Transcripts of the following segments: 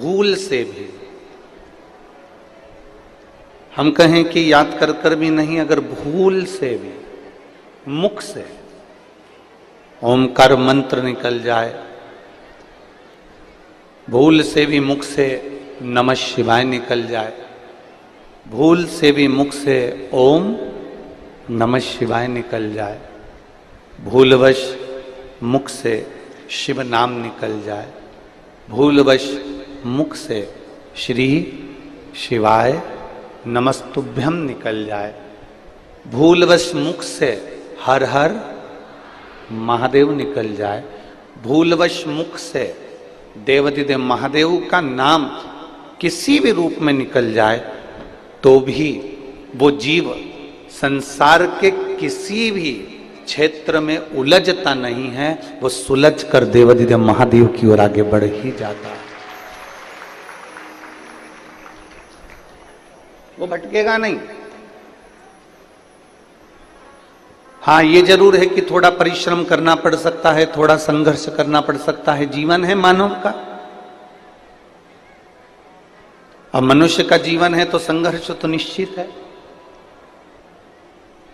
भूल से भी हम कहें कि याद कर कर भी नहीं, अगर भूल से भी मुख से ओमकार मंत्र निकल जाए, भूल से भी मुख से नमः शिवाय निकल जाए, भूल से भी मुख से ओम नमः शिवाय निकल जाए, भूलवश मुख से शिव नाम निकल जाए, भूलवश मुख से श्री शिवाय नमस्तुभ्यम निकल जाए, भूलवश मुख से हर हर महादेव निकल जाए, भूलवश मुख से देवाधिदेव महादेव का नाम किसी भी रूप में निकल जाए, तो भी वो जीव संसार के किसी भी क्षेत्र में उलझता नहीं है, वो सुलझ कर देवाधिदेव महादेव की ओर आगे बढ़ ही जाता है। वो भटकेगा नहीं। हाँ, ये जरूर है कि थोड़ा परिश्रम करना पड़ सकता है, थोड़ा संघर्ष करना पड़ सकता है, जीवन है मानव का। अब मनुष्य का जीवन है तो संघर्ष तो निश्चित है।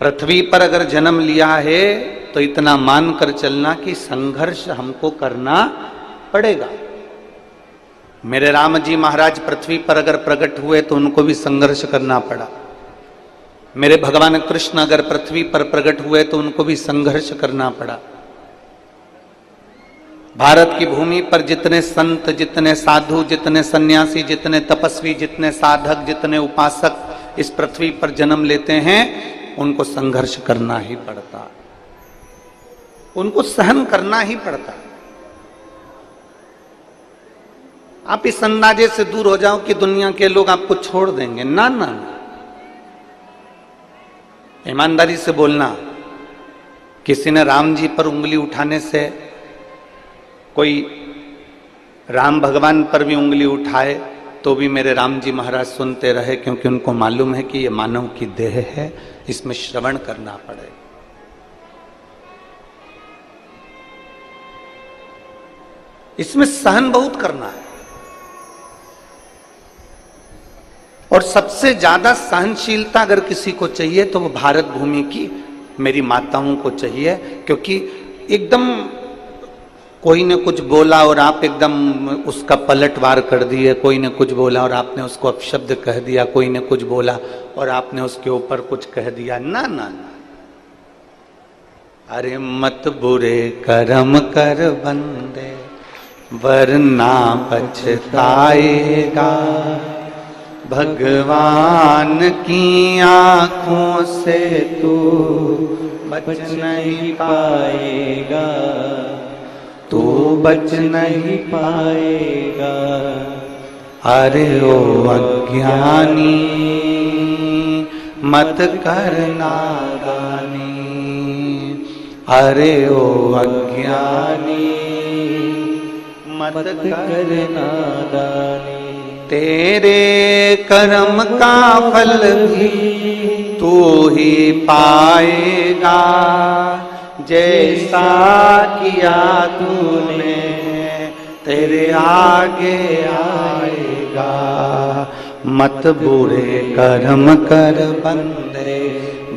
पृथ्वी पर अगर जन्म लिया है तो इतना मानकर चलना कि संघर्ष हमको करना पड़ेगा। मेरे राम जी महाराज पृथ्वी पर अगर प्रकट हुए तो उनको भी संघर्ष करना पड़ा। मेरे भगवान कृष्ण अगर पृथ्वी पर प्रकट हुए तो उनको भी संघर्ष करना पड़ा। भारत की भूमि पर जितने संत, जितने साधु, जितने सन्यासी, जितने तपस्वी, जितने साधक, जितने उपासक इस पृथ्वी पर जन्म लेते हैं, उनको संघर्ष करना ही पड़ता, उनको सहन करना ही पड़ता। आप इस अंदाजे से दूर हो जाओ कि दुनिया के लोग आपको छोड़ देंगे, ना ना ना। ईमानदारी से बोलना, किसी ने राम जी पर उंगली उठाने से, कोई राम भगवान पर भी उंगली उठाए तो भी मेरे राम जी महाराज सुनते रहे, क्योंकि उनको मालूम है कि ये मानव की देह है, इसमें श्रवण करना पड़े। इसमें सहन बहुत करना है। और सबसे ज्यादा सहनशीलता अगर किसी को चाहिए तो वो भारत भूमि की मेरी माताओं को चाहिए, क्योंकि एकदम कोई ने कुछ बोला और आप एकदम उसका पलटवार कर दिए, कोई ने कुछ बोला और आपने उसको अपशब्द कह दिया, कोई ने कुछ बोला और आपने उसके ऊपर कुछ कह दिया, ना ना ना। अरे मत बुरे कर्म कर बंदे वरना पछताएगा, भगवान की आंखों से तू बच नहीं पाएगा, तू बच नहीं पाएगा। अरे ओ अज्ञानी मत कर नादानी, अरे ओ अज्ञानी मत कर नादानी। तेरे कर्म का फल भी तू ही पाएगा, जैसा किया तूने तेरे आगे आएगा। मत बुरे कर्म कर बंदे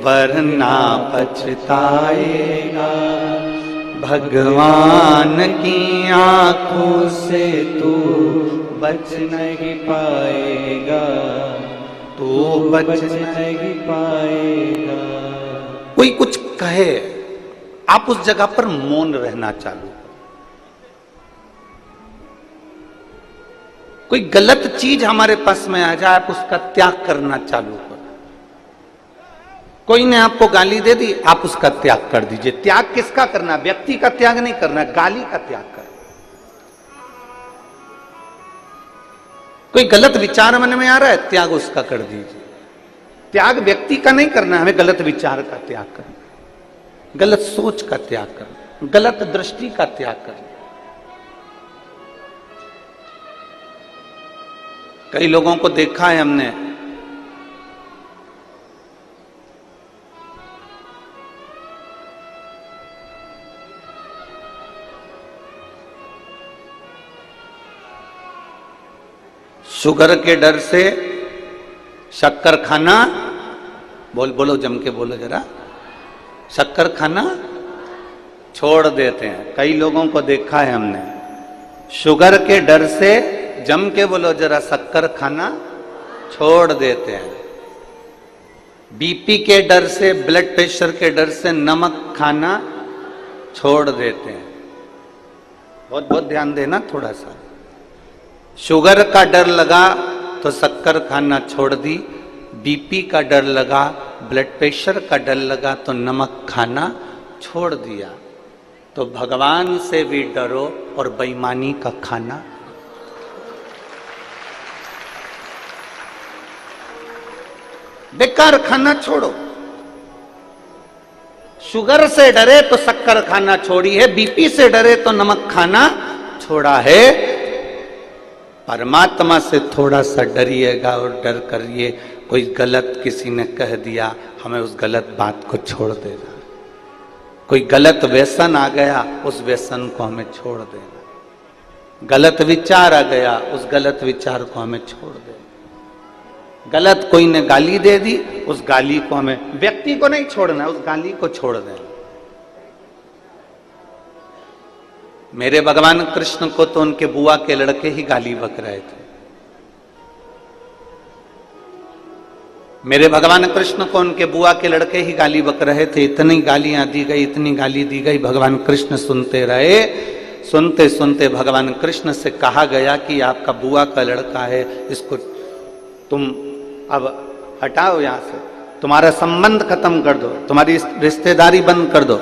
वरना पछताएगा, भगवान की आंखों से तू बच नहीं पाएगा, तू बच नहीं पाएगा। कोई कुछ कहे, आप उस जगह पर मौन रहना चालू करो। कोई गलत चीज हमारे पास में आ जाए, आप उसका त्याग करना चालू करो। कोई ने आपको गाली दे दी, आप उसका त्याग कर दीजिए। त्याग किसका करना? व्यक्ति का त्याग नहीं करना, गाली का त्याग करना। कोई गलत विचार मन में आ रहा है, त्याग उसका कर दीजिए। त्याग व्यक्ति का नहीं करना, हमें गलत विचार का त्याग करना, गलत सोच का त्याग करना, गलत दृष्टि का त्याग करना। कई लोगों को देखा है हमने, शुगर के डर से शक्कर खाना, बोलो जम के बोलो जरा, शक्कर खाना छोड़ देते हैं। कई लोगों को देखा है हमने, शुगर के डर से, जम के बोलो जरा, शक्कर खाना छोड़ देते हैं। बीपी के डर से, ब्लड प्रेशर के डर से नमक खाना छोड़ देते हैं। बहुत ध्यान देना थोड़ा सा। शुगर का डर लगा तो शक्कर खाना छोड़ दी, बीपी का डर लगा, ब्लड प्रेशर का डर लगा तो नमक खाना छोड़ दिया। तो भगवान से भी डरो और बेईमानी का खाना। बेकार खाना छोड़ो। शुगर से डरे तो शक्कर खाना छोड़ी है, बीपी से डरे तो नमक खाना छोड़ा है। परमात्मा से थोड़ा सा डरिएगा और डर करिए। कोई गलत किसी ने कह दिया, हमें उस गलत बात को छोड़ देना। कोई गलत व्यसन आ गया, उस व्यसन को हमें छोड़ देना। गलत विचार आ गया, उस गलत विचार को हमें छोड़ देना। गलत कोई ने गाली दे दी, उस गाली को हमें, व्यक्ति को नहीं छोड़ना, उस गाली को छोड़ देना। मेरे भगवान कृष्ण को तो उनके बुआ के लड़के ही गाली बक रहे थे। मेरे भगवान कृष्ण को उनके बुआ के लड़के ही गाली बक रहे थे। इतनी गालियां दी गई, इतनी गाली दी गई, भगवान कृष्ण सुनते रहे। सुनते सुनते भगवान कृष्ण से कहा गया कि आपका बुआ का लड़का है, इसको तुम अब हटाओ यहां से, तुम्हारा संबंध खत्म कर दो, तुम्हारी रिश्तेदारी बंद कर दो।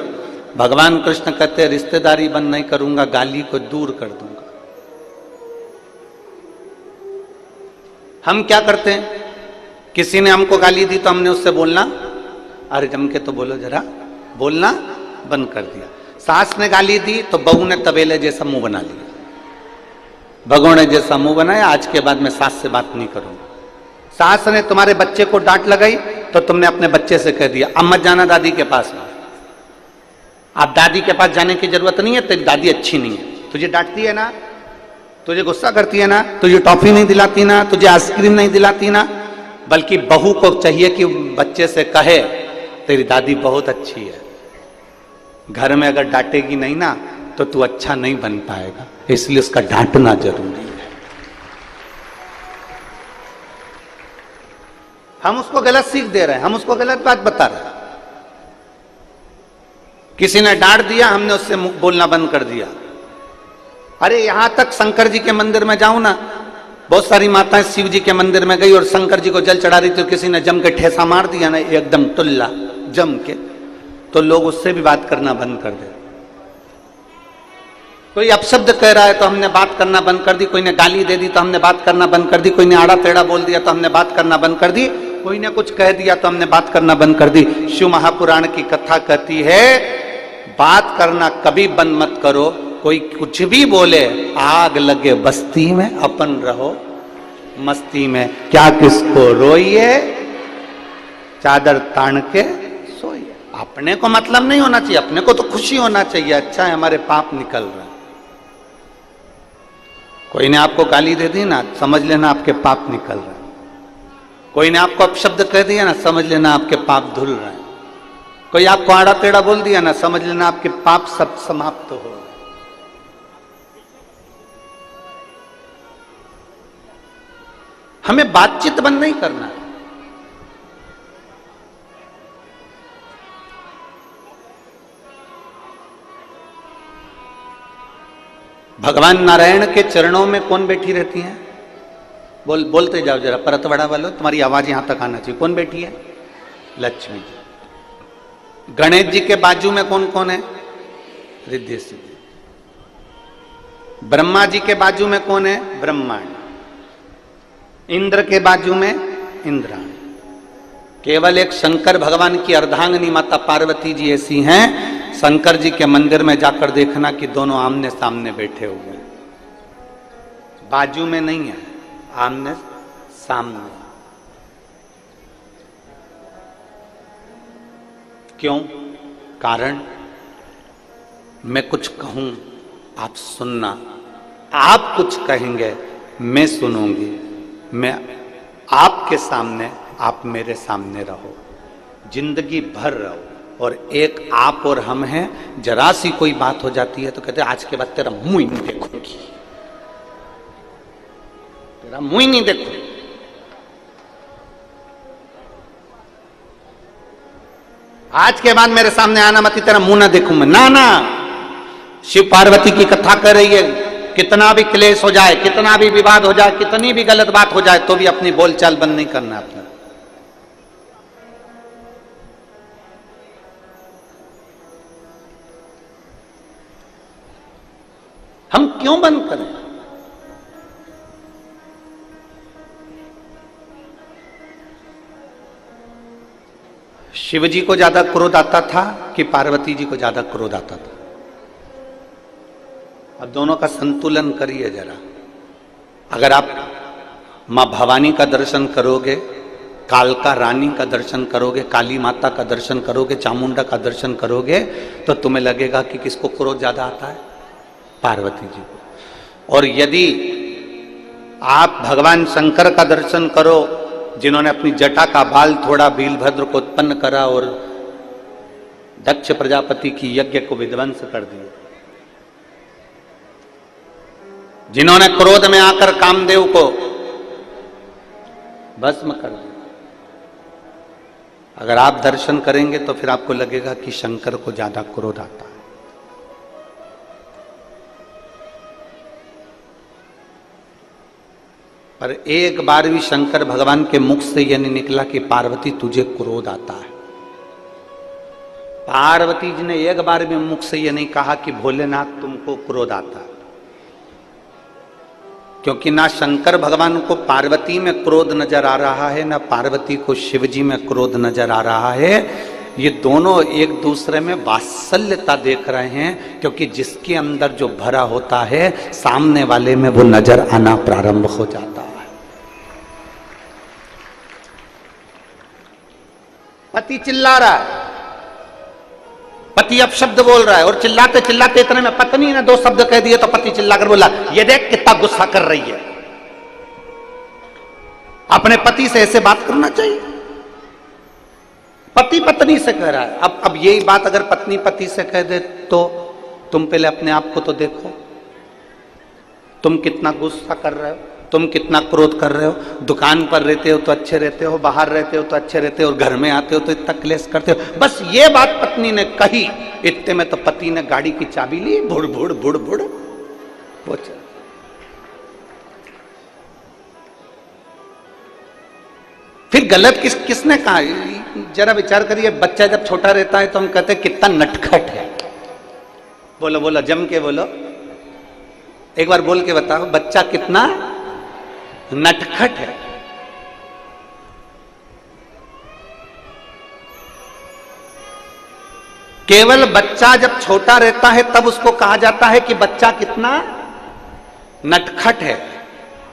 भगवान कृष्ण कहते हैं रिश्तेदारी बंद नहीं करूंगा, गाली को दूर कर दूंगा। हम क्या करते हैं, किसी ने हमको गाली दी तो हमने उससे बोलना, अरे जम के तो बोलो जरा, बोलना बंद कर दिया। सास ने गाली दी तो बहू ने तबेले जैसा मुंह बना लिया, भगोने जैसा मुंह बनाया, आज के बाद मैं सास से बात नहीं करूंगा। सास ने तुम्हारे बच्चे को डांट लगाई तो तुमने अपने बच्चे से कह दिया अब मत जाना दादी के पास में। अब दादी के पास जाने की जरूरत नहीं है, तेरी दादी अच्छी नहीं है, तुझे डांटती है ना, तुझे गुस्सा करती है ना, तुझे टॉफी नहीं दिलाती ना, तुझे आइसक्रीम नहीं दिलाती ना। बल्कि बहू को चाहिए कि बच्चे से कहे तेरी दादी बहुत अच्छी है। घर में अगर डांटेगी नहीं ना तो तू अच्छा नहीं बन पाएगा, इसलिए उसका डांटना जरूरी है। हम उसको गलत सीख दे रहे हैं, हम उसको गलत बात बता रहे हैं। किसी ने डांट दिया, हमने उससे बोलना बंद कर दिया। अरे यहां तक शंकर जी के मंदिर में जाऊं ना, बहुत सारी माताएं शिव जी के मंदिर में गई और शंकर जी को जल चढ़ा रही थी, तो किसी ने जम के ठेसा मार दिया ना, एकदम टुल्ला जम के, तो लोग उससे भी बात करना बंद कर दे। कोई अपशब्द कह रहा है तो हमने बात करना बंद कर दी, कोई ने गाली दे दी तो हमने बात करना बंद कर दी, कोई ने आड़ा टेढ़ा बोल दिया तो हमने बात करना बंद कर दी, कोई ने कुछ कह दिया तो हमने बात करना बंद कर दी। शिव महापुराण की कथा कहती है बात करना कभी बंद मत करो। कोई कुछ भी बोले, आग लगे बस्ती में, अपन रहो मस्ती में। क्या किसको रोइए, चादर तान के सोइए। अपने को मतलब नहीं होना चाहिए, अपने को तो खुशी होना चाहिए, अच्छा है हमारे पाप निकल रहे हैं। कोई ने आपको गाली दे दी ना, समझ लेना आपके पाप निकल रहे हैं। कोई ने आपको अपशब्द कह दिया ना, समझ लेना आपके पाप धुल रहे हैं। कोई आपको आड़ा टेढ़ा बोल दिया ना, समझ लेना आपके पाप सब समाप्त हो। हमें बातचीत बंद नहीं करना है। भगवान नारायण के चरणों में कौन बैठी रहती है? बोलते जाओ जरा, परतवाड़ा वालों, तुम्हारी आवाज यहां तक आना चाहिए। कौन बैठी है? लक्ष्मी जी। गणेश जी के बाजू में कौन कौन है? रिद्धि सिद्धि। ब्रह्मा जी के बाजू में कौन है? ब्रह्मांड। इंद्र के बाजू में इंद्राणी। केवल एक शंकर भगवान की अर्धांगिनी माता पार्वती जी ऐसी हैं, शंकर जी के मंदिर में जाकर देखना कि दोनों आमने सामने बैठे हुए हैं, बाजू में नहीं है, आमने सामने। क्यों? कारण मैं कुछ कहूं आप सुनना, आप कुछ कहेंगे मैं सुनूंगी, मैं आपके सामने, आप मेरे सामने रहो, जिंदगी भर रहो। और एक आप और हम हैं, जरा सी कोई बात हो जाती है तो कहते आज के बाद तेरा मुंह ही नहीं देखूंगी, तेरा मुंह ही नहीं देखूंगी। आज के बाद मेरे सामने आना मत, तेरा मुंह ना देखूं मैं। ना ना, शिव पार्वती की कथा कर रही है, कितना भी क्लेश हो जाए, कितना भी विवाद हो जाए, कितनी भी गलत बात हो जाए, तो भी अपनी बोलचाल बंद नहीं करना अपना। हम क्यों बंद करें? शिव जी को ज्यादा क्रोध आता था कि पार्वती जी को ज्यादा क्रोध आता था? अब दोनों का संतुलन करिए जरा। अगर आप मां भवानी का दर्शन करोगे, कालका रानी का दर्शन करोगे, काली माता का दर्शन करोगे, चामुंडा का दर्शन करोगे, तो तुम्हें लगेगा कि किसको क्रोध ज्यादा आता है? पार्वती जी को। और यदि आप भगवान शंकर का दर्शन करो, जिन्होंने अपनी जटा का बाल थोड़ा वीरभद्र को उत्पन्न करा और दक्ष प्रजापति की यज्ञ को विध्वंस कर दिया, जिन्होंने क्रोध में आकर कामदेव को भस्म कर दिया, अगर आप दर्शन करेंगे तो फिर आपको लगेगा कि शंकर को ज्यादा क्रोध आता है। पर एक बार भी शंकर भगवान के मुख से यह नहीं निकला कि पार्वती तुझे क्रोध आता है। पार्वती जी ने एक बार भी मुख से यह नहीं कहा कि भोलेनाथ तुमको क्रोध आता है, क्योंकि ना शंकर भगवान को पार्वती में क्रोध नजर आ रहा है, ना पार्वती को शिव जी में क्रोध नजर आ रहा है। ये दोनों एक दूसरे में वात्सल्यता देख रहे हैं, क्योंकि जिसके अंदर जो भरा होता है सामने वाले में वो नजर आना प्रारंभ हो जाता है। पति चिल्ला रहा है, पति अपशब्द बोल रहा है, और चिल्लाते चिल्लाते इतने में पत्नी ने दो शब्द कह दिए तो पति चिल्लाकर बोला, ये देख कितना गुस्सा कर रही है। अपने पति से ऐसे बात करना चाहिए? पति पत्नी से कह रहा है। अब यही बात अगर पत्नी पति से कह दे तो तुम पहले अपने आप को तो देखो, तुम कितना गुस्सा कर रहे हो, तुम कितना क्रोध कर रहे हो। दुकान पर रहते हो तो अच्छे रहते हो, बाहर रहते हो तो अच्छे रहते हो, और घर में आते हो तो इतना क्लेश करते हो। बस ये बात पत्नी ने कही, इतने में तो पति ने गाड़ी की चाबी ली, बुड़ बुड़ बुड़ बुड़ पहुंचा। फिर गलत किसने कहा? जरा विचार करिए, बच्चा जब छोटा रहता है तो हम कहते हैं कितना नटखट है। बोलो बोलो, जम के बोलो, एक बार बोल के बताओ, बच्चा कितना नटखट है। केवल बच्चा जब छोटा रहता है तब उसको कहा जाता है कि बच्चा कितना नटखट है।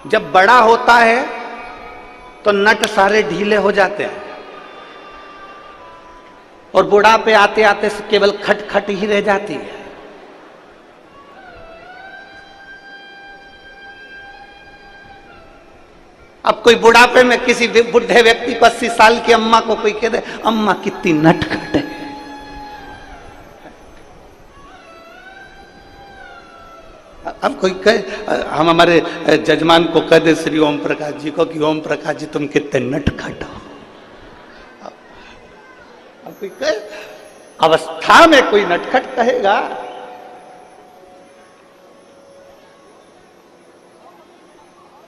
जब बड़ा होता है तो नट सारे ढीले हो जाते हैं, और बुढ़ापे आते आते से केवल खटखट ही रह जाती है। अब कोई बुढ़ापे में किसी बुढ़े व्यक्ति को 80 साल की अम्मा को कोई कह दे, अम्मा कितनी नटखट है, अब कोई कहे, हम हमारे जजमान को कह दे श्री ओम प्रकाश जी को कि ओम प्रकाश जी तुम कितने नटखट हो। अब कोई कहे, अवस्था में कोई नटखट कहेगा?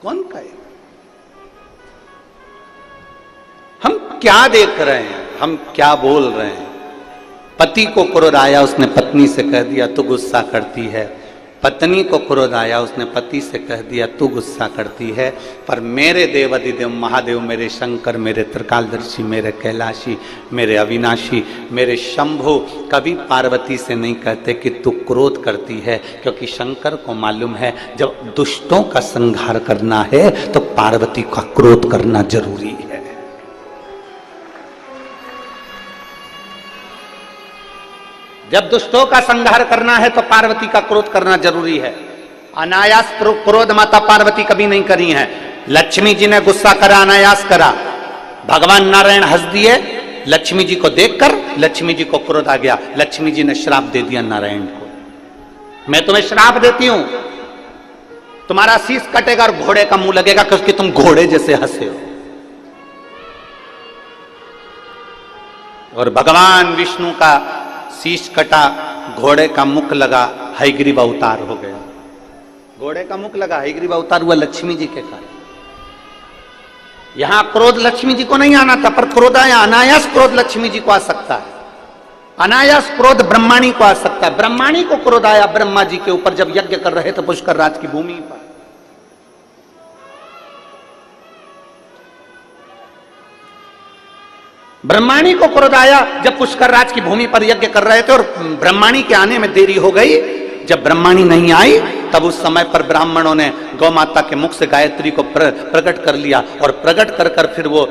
कौन कहेगा? हम क्या देख रहे हैं, हम क्या बोल रहे हैं? पति को क्रोध आया, उसने पत्नी से कह दिया तू गुस्सा करती है। पत्नी को क्रोध आया, उसने पति से कह दिया तू गुस्सा करती है। पर मेरे देवाधिदेव महादेव, मेरे शंकर, मेरे त्रिकालदर्शी, मेरे कैलाशी, मेरे अविनाशी, मेरे शंभु कभी पार्वती से नहीं कहते कि तू क्रोध करती है, क्योंकि शंकर को मालूम है जब दुष्टों का संहार करना है तो पार्वती का क्रोध करना जरूरी है। जब दुष्टों का संहार करना है तो पार्वती का क्रोध करना जरूरी है। अनायास क्रोध माता पार्वती कभी नहीं करी है। लक्ष्मी जी ने गुस्सा करा, अनायास करा, भगवान नारायण हंस दिए। लक्ष्मी जी को देखकर लक्ष्मी जी को क्रोध आ गया, लक्ष्मी जी ने श्राप दे दिया नारायण को, मैं तुम्हें श्राप देती हूं, तुम्हारा शीश कटेगा और घोड़े का मुंह लगेगा क्योंकि तुम घोड़े जैसे हंसे हो। और भगवान विष्णु का शीश कटा, घोड़े का मुख लगा, हयग्रीव अवतार हो गया। घोड़े का मुख लगा, हयग्रीव अवतार हुआ लक्ष्मी जी के कारण। यहां क्रोध लक्ष्मी जी को नहीं आना था, पर क्रोध आया, अनायास क्रोध लक्ष्मी जी को आ सकता है, अनायास क्रोध ब्रह्माणी को आ सकता है। ब्रह्माणी को क्रोध आया ब्रह्मा जी के ऊपर जब यज्ञ कर रहे थे पुष्कर राज की भूमि पर। ब्रह्माणी को क्रोध आया जब पुष्कर राज की भूमि पर यज्ञ कर रहे थे और ब्रह्माणी के आने में देरी हो गई। जब ब्रह्माणी नहीं आई तब उस समय पर ब्राह्मणों ने गौ माता के मुख से गायत्री को प्रकट कर लिया और प्रकट कर कर फिर वो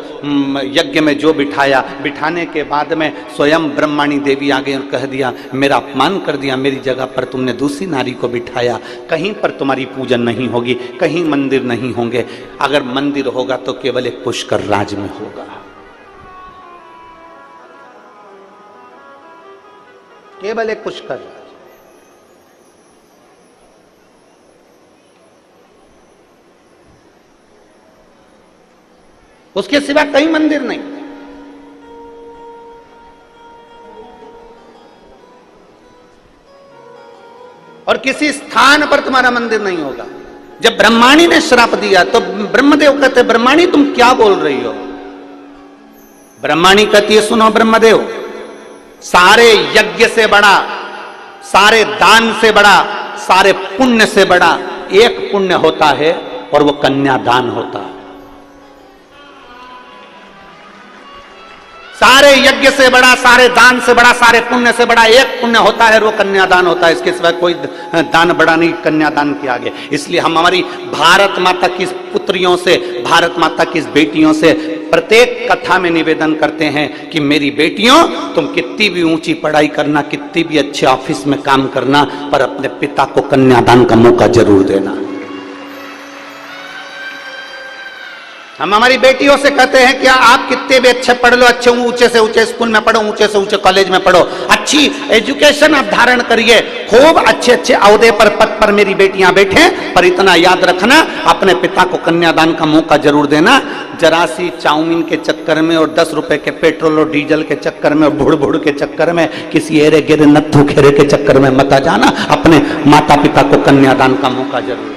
यज्ञ में जो बिठाया, बिठाने के बाद में स्वयं ब्रह्माणी देवी आ गई और कह दिया, मेरा अपमान कर दिया, मेरी जगह पर तुमने दूसरी नारी को बिठाया, कहीं पर तुम्हारी पूजन नहीं होगी, कहीं मंदिर नहीं होंगे, अगर मंदिर होगा तो केवल एक पुष्कर राज में होगा, केवल एक पुष्कर राज। उसके सिवा कहीं मंदिर नहीं। और किसी स्थान पर तुम्हारा मंदिर नहीं होगा। जब ब्रह्माणी ने श्राप दिया तो ब्रह्मदेव कहते, ब्रह्माणी तुम क्या बोल रही हो? ब्रह्माणी कहती है, सुनो ब्रह्मदेव, सारे यज्ञ से बड़ा, सारे दान से बड़ा, सारे पुण्य से बड़ा एक पुण्य होता है और वो कन्यादान होता है। सारे यज्ञ से बड़ा, सारे दान से बड़ा, सारे पुण्य से बड़ा एक पुण्य होता है, वो कन्यादान होता है। इसके सिवा कोई दान बड़ा नहीं कन्यादान के आगे। इसलिए हम हमारी भारत माता की पुत्रियों से, भारत माता की बेटियों से प्रत्येक कथा में निवेदन करते हैं कि मेरी बेटियों, तुम कितनी भी ऊंची पढ़ाई करना, कितनी भी अच्छे ऑफिस में काम करना, पर अपने पिता को कन्यादान का मौका जरूर देना। हम हमारी बेटियों से कहते हैं कि आप कितने भी अच्छे पढ़ लो, अच्छे ऊंचे से ऊंचे स्कूल में पढ़ो, ऊंचे से ऊंचे कॉलेज में पढ़ो, अच्छी एजुकेशन आप धारण करिए, खूब अच्छे अच्छे अहदे पर, पद पर मेरी बेटियां बैठे, पर इतना याद रखना अपने पिता को कन्यादान का मौका जरूर देना। जरा सी चाउमीन के चक्कर में और 10 रुपए के पेट्रोल और डीजल के चक्कर में और भुड़ भुड़ के चक्कर में, किसी एरे गिरे नत्थु खेरे के चक्कर में मत आ जाना। अपने माता पिता को कन्यादान का मौका जरूर देना।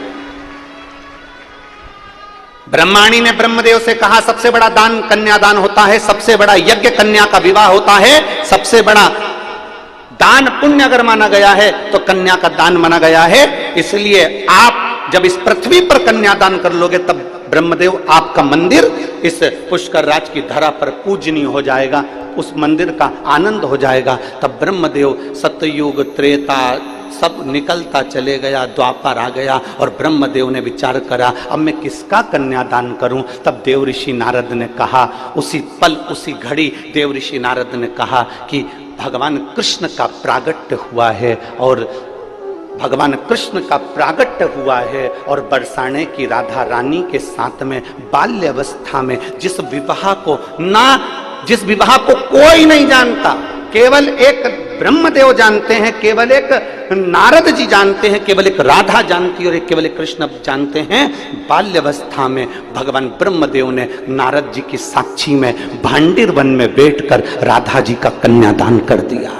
ब्रह्माणी ने ब्रह्मदेव से कहा, सबसे बड़ा दान कन्यादान होता है, सबसे बड़ा यज्ञ कन्या का विवाह होता है, सबसे बड़ा दान पुण्य अगर माना गया है तो कन्या का दान माना गया है। इसलिए आप जब इस पृथ्वी पर कन्यादान कर लोगे तब ब्रह्मदेव आपका मंदिर इस पुष्कर राज की धरा पर पूजनीय हो जाएगा, उस मंदिर का आनंद हो जाएगा। तब ब्रह्मदेव सतयुग त्रेता सब निकलता चले गया, द्वापर आ गया और ब्रह्मदेव ने विचार करा, अब मैं किसका कन्यादान करूं? तब देव ऋषि नारद ने कहा, उसी पल उसी घड़ी देव ऋषि नारद ने कहा कि भगवान कृष्ण का प्रागट्य हुआ है और भगवान कृष्ण का प्रागट्य हुआ है और बरसाने की राधा रानी के साथ में बाल्यावस्था में जिस विवाह को कोई नहीं जानता, केवल एक ब्रह्मदेव जानते हैं, केवल एक नारद जी जानते हैं, केवल एक राधा जानती है और एक केवल एक कृष्ण जानते हैं। बाल्यावस्था में भगवान ब्रह्मदेव ने नारद जी की साक्षी में भांडीर वन में बैठकर राधा जी का कन्यादान कर दिया।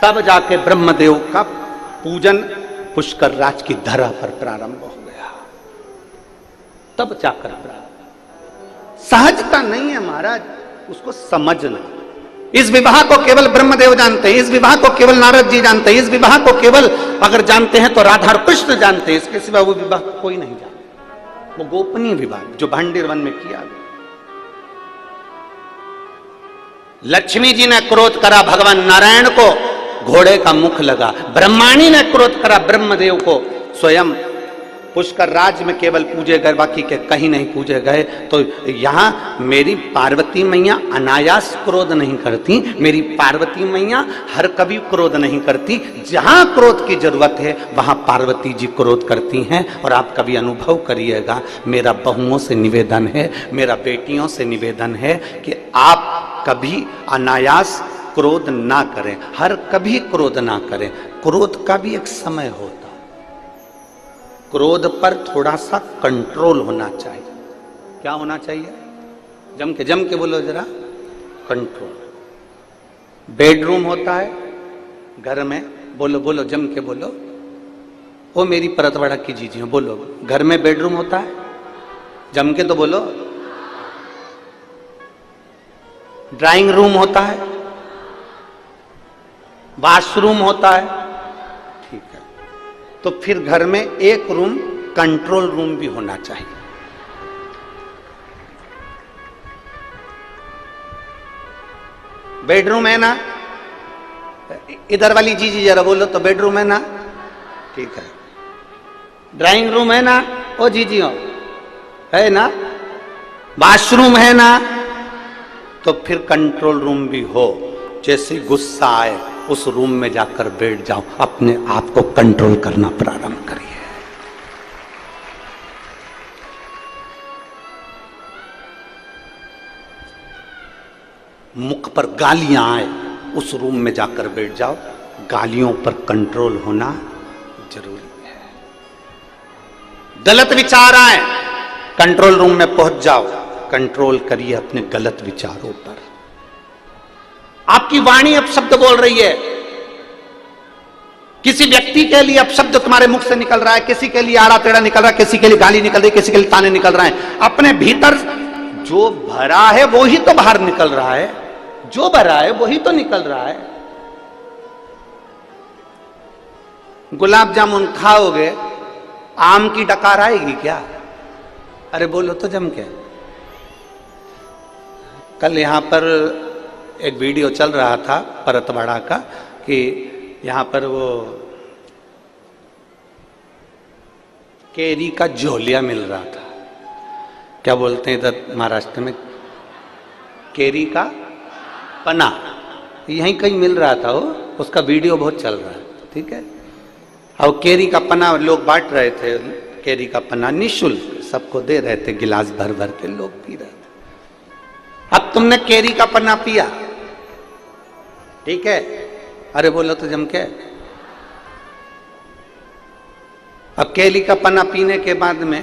तब जाके ब्रह्मदेव का पूजन पुष्कर राज की धरा पर प्रारंभ हो गया। तब जाकर सहजता नहीं है महाराज, उसको समझना। इस विवाह को केवल ब्रह्मदेव जानते हैं, इस विवाह को केवल नारद जी जानते हैं, इस विवाह को केवल अगर जानते हैं तो राधा और कृष्ण जानते हैं, इसके सिवा वो विवाह कोई नहीं जानता। वो गोपनीय विवाह जो भांडीर वन में किया गया। लक्ष्मी जी ने क्रोध करा भगवान नारायण को, घोड़े का मुख लगा। ब्रह्माणी ने क्रोध करा ब्रह्मदेव को, स्वयं पुष्कर राज में केवल पूजे गए, बाकी के कहीं नहीं पूजे गए। तो यहाँ मेरी पार्वती मैया अनायास क्रोध नहीं करती, मेरी पार्वती मैया हर कभी क्रोध नहीं करती। जहां क्रोध की जरूरत है वहां पार्वती जी क्रोध करती हैं। और आप कभी अनुभव करिएगा, मेरा बहुओं से निवेदन है, मेरा बेटियों से निवेदन है कि आप कभी अनायास क्रोध ना करें, हर कभी क्रोध ना करें। क्रोध का भी एक समय होता, क्रोध पर थोड़ा सा कंट्रोल होना चाहिए। क्या होना चाहिए? जम के बोलो जरा, कंट्रोल। बेडरूम होता है घर में, बोलो बोलो जम के बोलो। वो मेरी परतवाड़ा की जीजी बोलो, घर में बेडरूम होता है, जम के तो बोलो। ड्राइंग रूम होता है, वॉशरूम होता है, ठीक है। तो फिर घर में एक रूम कंट्रोल रूम भी होना चाहिए। बेडरूम है ना? इधर वाली जी जरा बोलो तो, बेडरूम है ना? ठीक है। ड्राइंग रूम है ना? ओ जी हो, है ना? वॉशरूम है ना? तो फिर कंट्रोल रूम भी हो। जैसे गुस्सा आए उस रूम में जाकर बैठ जाओ, अपने आप को कंट्रोल करना प्रारंभ करिए। मुख पर गालियां आए उस रूम में जाकर बैठ जाओ, गालियों पर कंट्रोल होना जरूरी है। गलत विचार आए कंट्रोल रूम में पहुंच जाओ, कंट्रोल करिए अपने गलत विचारों पर। आपकी वाणी अपशब्द बोल रही है, किसी व्यक्ति के लिए अपशब्द तुम्हारे मुख से निकल रहा है, किसी के लिए आड़ा टेढ़ा निकल रहा है, किसी के लिए गाली निकल रही है, किसी के लिए ताने निकल रहे हैं। अपने भीतर जो भरा है वो ही तो बाहर निकल रहा है, जो भरा है वही तो निकल रहा है। गुलाब जामुन खाओगे, आम की डकार आएगी क्या? अरे बोलो तो जम के। कल यहां पर एक वीडियो चल रहा था परतवाड़ा का कि यहां पर वो केरी का झोलिया मिल रहा था। क्या बोलते हैं इधर महाराष्ट्र में? केरी का पना, यहीं कहीं मिल रहा था वो, उसका वीडियो बहुत चल रहा है, ठीक है। और केरी का पना लोग बांट रहे थे, केरी का पना निःशुल्क सबको दे रहे थे, गिलास भर भर के लोग पी रहे थे। अब तुमने केरी का पन्ना पिया, ठीक है, अरे बोलो तो जम के। अब केली का पन्ना पीने के बाद में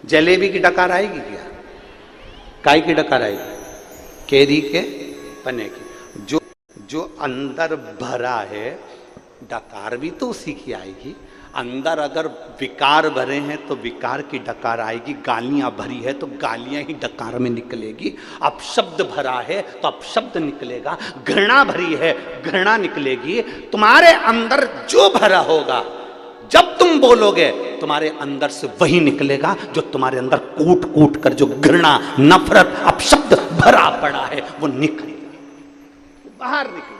जलेबी की डकार आएगी क्या? काय की डकार आएगी? केरी के पन्ने की। जो अंदर भरा है डकार भी तो उसी की आएगी। अंदर अगर विकार भरे हैं तो विकार की डकार आएगी, गालियां भरी है तो गालियां ही डकार में निकलेगी, अपशब्द भरा है तो अपशब्द निकलेगा, घृणा भरी है घृणा निकलेगी। तुम्हारे अंदर जो भरा होगा जब तुम बोलोगे तुम्हारे अंदर से वही निकलेगा जो तुम्हारे अंदर कूट कूट कर जो घृणा नफरत अपशब्द भरा पड़ा है वो निकलेगा, बाहर निकलेगा।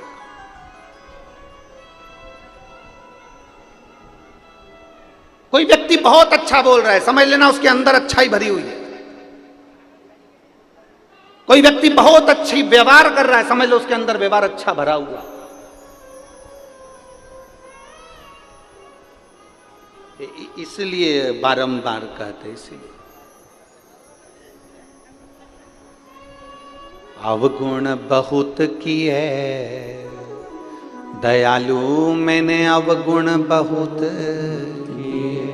कोई व्यक्ति बहुत अच्छा बोल रहा है, समझ लेना उसके अंदर अच्छाई भरी हुई है। कोई व्यक्ति बहुत अच्छी व्यवहार कर रहा है, समझ लो उसके अंदर व्यवहार अच्छा भरा हुआ। इसलिए बारंबार कहते, इसलिए अवगुण बहुत किए दयालु मैंने अवगुण बहुत किए,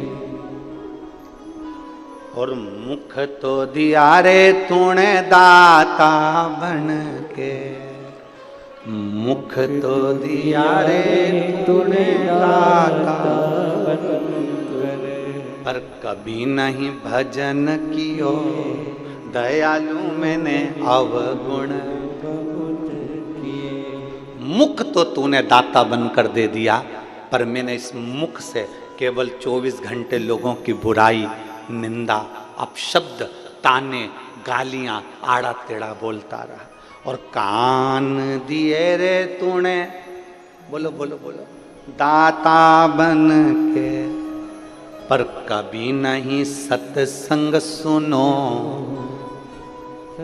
और मुख तो दिया रे तूने दाता बन के, मुख तो दिया रे तूने दाता बन के, पर कभी नहीं भजन कियो दयालु मैंने अवगुण बहुत किए। मुख तो तूने दाता बनकर दे दिया, पर मैंने इस मुख से केवल 24 घंटे लोगों की बुराई निंदा अपशब्द ताने गालियां आड़ा टेढ़ा बोलता रहा। और कान दिए रे तूने, बोलो बोलो बोलो, दाता बन के, पर कभी नहीं सत्संग सुनो।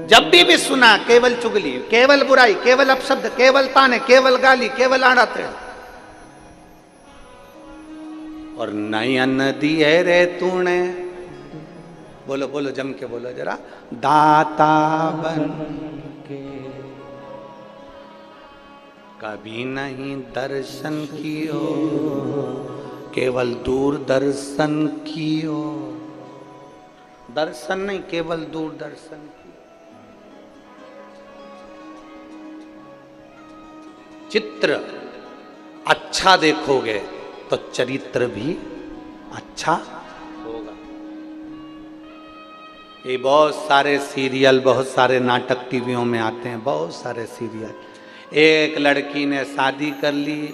जब भी सुना केवल चुगली, केवल बुराई, केवल अपशब्द, केवल ताने, केवल गाली, केवल आड़ा टेढ़ा। और नयन दिए रे तूने, बोलो बोलो जम के बोलो जरा, दाता बन के कभी नहीं दर्शन कियो, केवल दूरदर्शन कियो। दर्शन नहीं, केवल दूरदर्शन कियो। चित्र अच्छा देखोगे तो चरित्र भी अच्छा होगा। ये बहुत सारे सीरियल, बहुत सारे नाटक टीवियों में आते हैं, बहुत सारे सीरियल। एक लड़की ने शादी कर ली,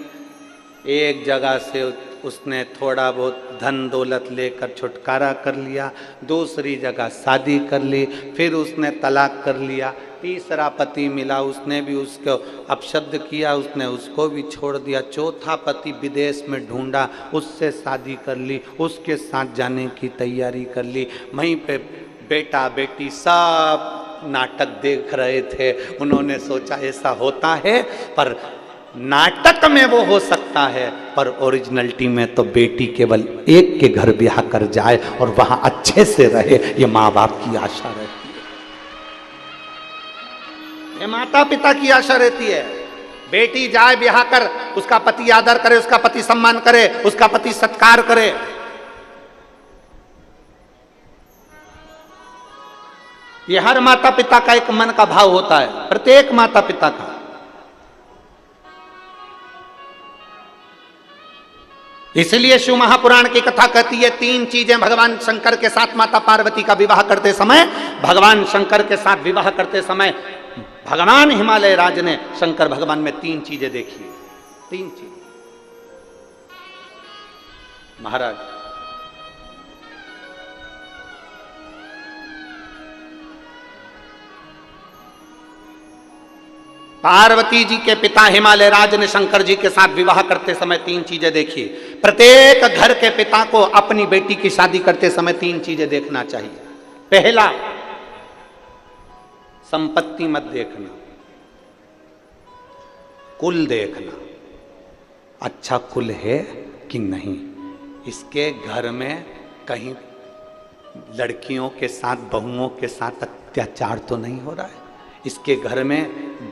एक जगह से उसने थोड़ा बहुत धन दौलत लेकर छुटकारा कर लिया, दूसरी जगह शादी कर ली, फिर उसने तलाक कर लिया, तीसरा पति मिला, उसने भी उसको अपशब्द किया, उसने उसको भी छोड़ दिया, चौथा पति विदेश में ढूंढा, उससे शादी कर ली, उसके साथ जाने की तैयारी कर ली। वहीं पे बेटा बेटी सब नाटक देख रहे थे। उन्होंने सोचा ऐसा होता है, पर नाटक में वो हो सकता है, पर ओरिजिनलिटी में तो बेटी केवल एक के घर ब्याह कर जाए और वहां अच्छे से रहे, ये माँ बाप की आशा रहती है, ये माता पिता की आशा रहती है। बेटी जाए ब्याह कर, उसका पति आदर करे, उसका पति सम्मान करे, उसका पति सत्कार करे। ये हर माता पिता का एक मन का भाव होता है, प्रत्येक माता पिता का। इसलिए शिव महापुराण की कथा कहती है, तीन चीजें भगवान शंकर के साथ माता पार्वती का विवाह करते समय, भगवान शंकर के साथ विवाह करते समय भगवान हिमालय राज ने शंकर भगवान में तीन चीजें देखी। तीन चीज महाराज, पार्वती जी के पिता हिमालय राज ने शंकर जी के साथ विवाह करते समय तीन चीजें देखी। प्रत्येक घर के पिता को अपनी बेटी की शादी करते समय तीन चीजें देखना चाहिए। पहला, संपत्ति मत देखना, कुल देखना, अच्छा कुल है कि नहीं, इसके घर में कहीं लड़कियों के साथ, बहुओं के साथ अत्याचार तो नहीं हो रहा है, इसके घर में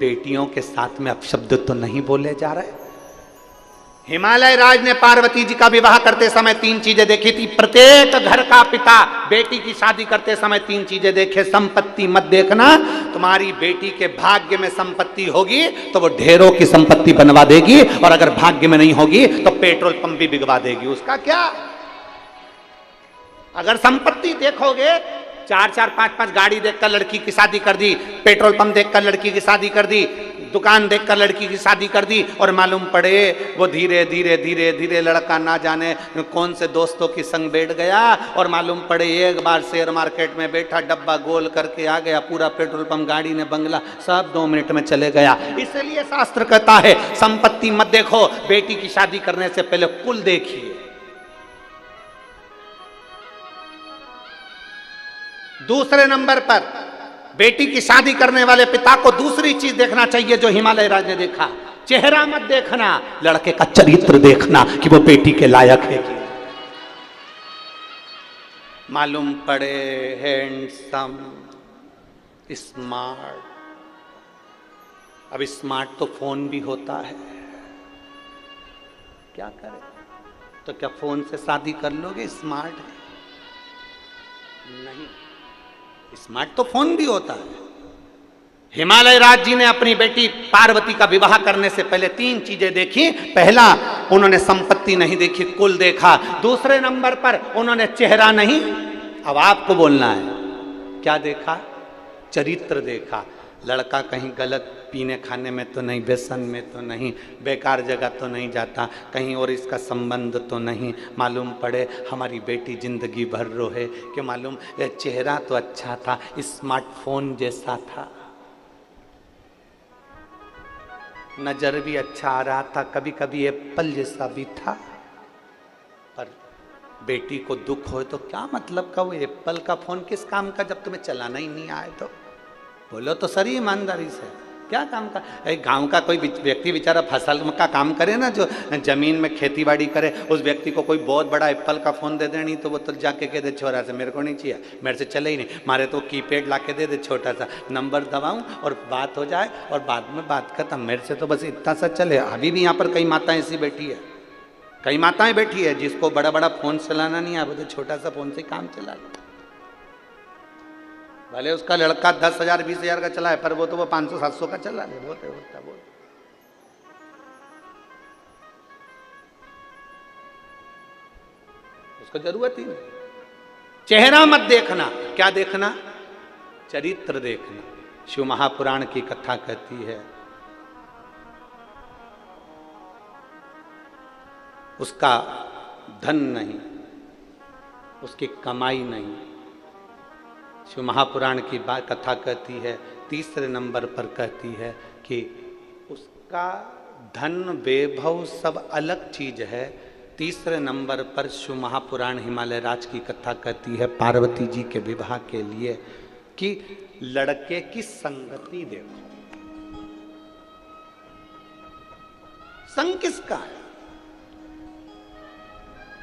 बेटियों के साथ में अपशब्द तो नहीं बोले जा रहे। हिमालय राज ने पार्वती जी का विवाह करते समय तीन चीजें देखी थी। प्रत्येक घर का पिता बेटी की शादी करते समय तीन चीजें देखे। संपत्ति मत देखना, तुम्हारी बेटी के भाग्य में संपत्ति होगी तो वो ढेरों की संपत्ति बनवा देगी, और अगर भाग्य में नहीं होगी तो पेट्रोल पंप भी बिगवा देगी। उसका क्या? अगर संपत्ति देखोगे, चार चार पांच पांच गाड़ी देखकर लड़की की शादी कर दी, पेट्रोल पंप देखकर लड़की की शादी कर दी, दुकान देखकर लड़की की शादी कर दी, और मालूम पड़े वो धीरे धीरे धीरे धीरे लड़का ना जाने कौन से दोस्तों की संग बैठ गया, और मालूम पड़े एक बार शेयर मार्केट में बैठा, डब्बा गोल करके आ गया, पूरा पेट्रोल पंप, गाड़ी ने बंगला सब 2 मिनट में चले गया। इसलिए शास्त्र कहता है संपत्ति मत देखो, बेटी की शादी करने से पहले कुल देखिए। दूसरे नंबर पर बेटी की शादी करने वाले पिता को दूसरी चीज देखना चाहिए जो हिमालय राज ने देखा। चेहरा मत देखना, लड़के का चरित्र देखना कि वो बेटी के लायक है कि मालूम पड़े हैंडसम, स्मार्ट। अब स्मार्ट तो फोन भी होता है, क्या करे? तो क्या फोन से शादी कर लोगे? स्मार्ट है नहीं, स्मार्ट तो फोन भी होता है। हिमालय राज जी ने अपनी बेटी पार्वती का विवाह करने से पहले तीन चीजें देखी। पहला, उन्होंने संपत्ति नहीं देखी, कुल देखा। दूसरे नंबर पर उन्होंने चेहरा नहीं, अब आपको बोलना है, क्या देखा? चरित्र देखा। लड़का कहीं गलत पीने खाने में तो नहीं, व्यसन में तो नहीं, बेकार जगह तो नहीं जाता, कहीं और इसका संबंध तो नहीं। मालूम पड़े हमारी बेटी जिंदगी भर रोहे कि मालूम चेहरा तो अच्छा था, स्मार्टफोन जैसा था, नजर भी अच्छा आ रहा था, कभी कभी एप्पल जैसा भी था, पर बेटी को दुख हो तो क्या मतलब का वो एप्पल का फोन किस काम का जब तुम्हें चलाना ही नहीं आए? तो बोलो तो सही ईमानदारी से, क्या काम का? गांव का कोई व्यक्ति बेचारा फसल का काम करे ना, जो जमीन में खेती बाड़ी करे, उस व्यक्ति को कोई बहुत बड़ा एप्पल का फोन दे देनी तो वो तो जाके कह दे छोरा से मेरे को नहीं चाहिए, मेरे से चले ही नहीं, मारे तो कीपैड ला के दे दे, छोटा सा नंबर दबाऊं और बात हो जाए और बाद में बात खत्म, मेरे से तो बस इतना सा चले। अभी भी यहाँ पर कई माताएं ऐसी बैठी है, कई माताएं बैठी है जिसको बड़ा बड़ा फोन चलाना नहीं आता, तो छोटा सा फोन से काम चला ले। भले उसका लड़का 10,000 20,000 का चला है, पर वो तो वो 500-700 का चला ले, बहुत है होता बहुत। उसको जरूरत ही नहीं। चेहरा मत देखना, क्या देखना? चरित्र देखना। शिव महापुराण की कथा कहती है उसका धन नहीं, उसकी कमाई नहीं। शिव महापुराण की बात कथा कहती है, तीसरे नंबर पर कहती है कि उसका धन वैभव सब अलग चीज है। तीसरे नंबर पर शिव महापुराण हिमालय राज की कथा कहती है पार्वती जी के विवाह के लिए कि लड़के की संगति देखो, संग किसका है?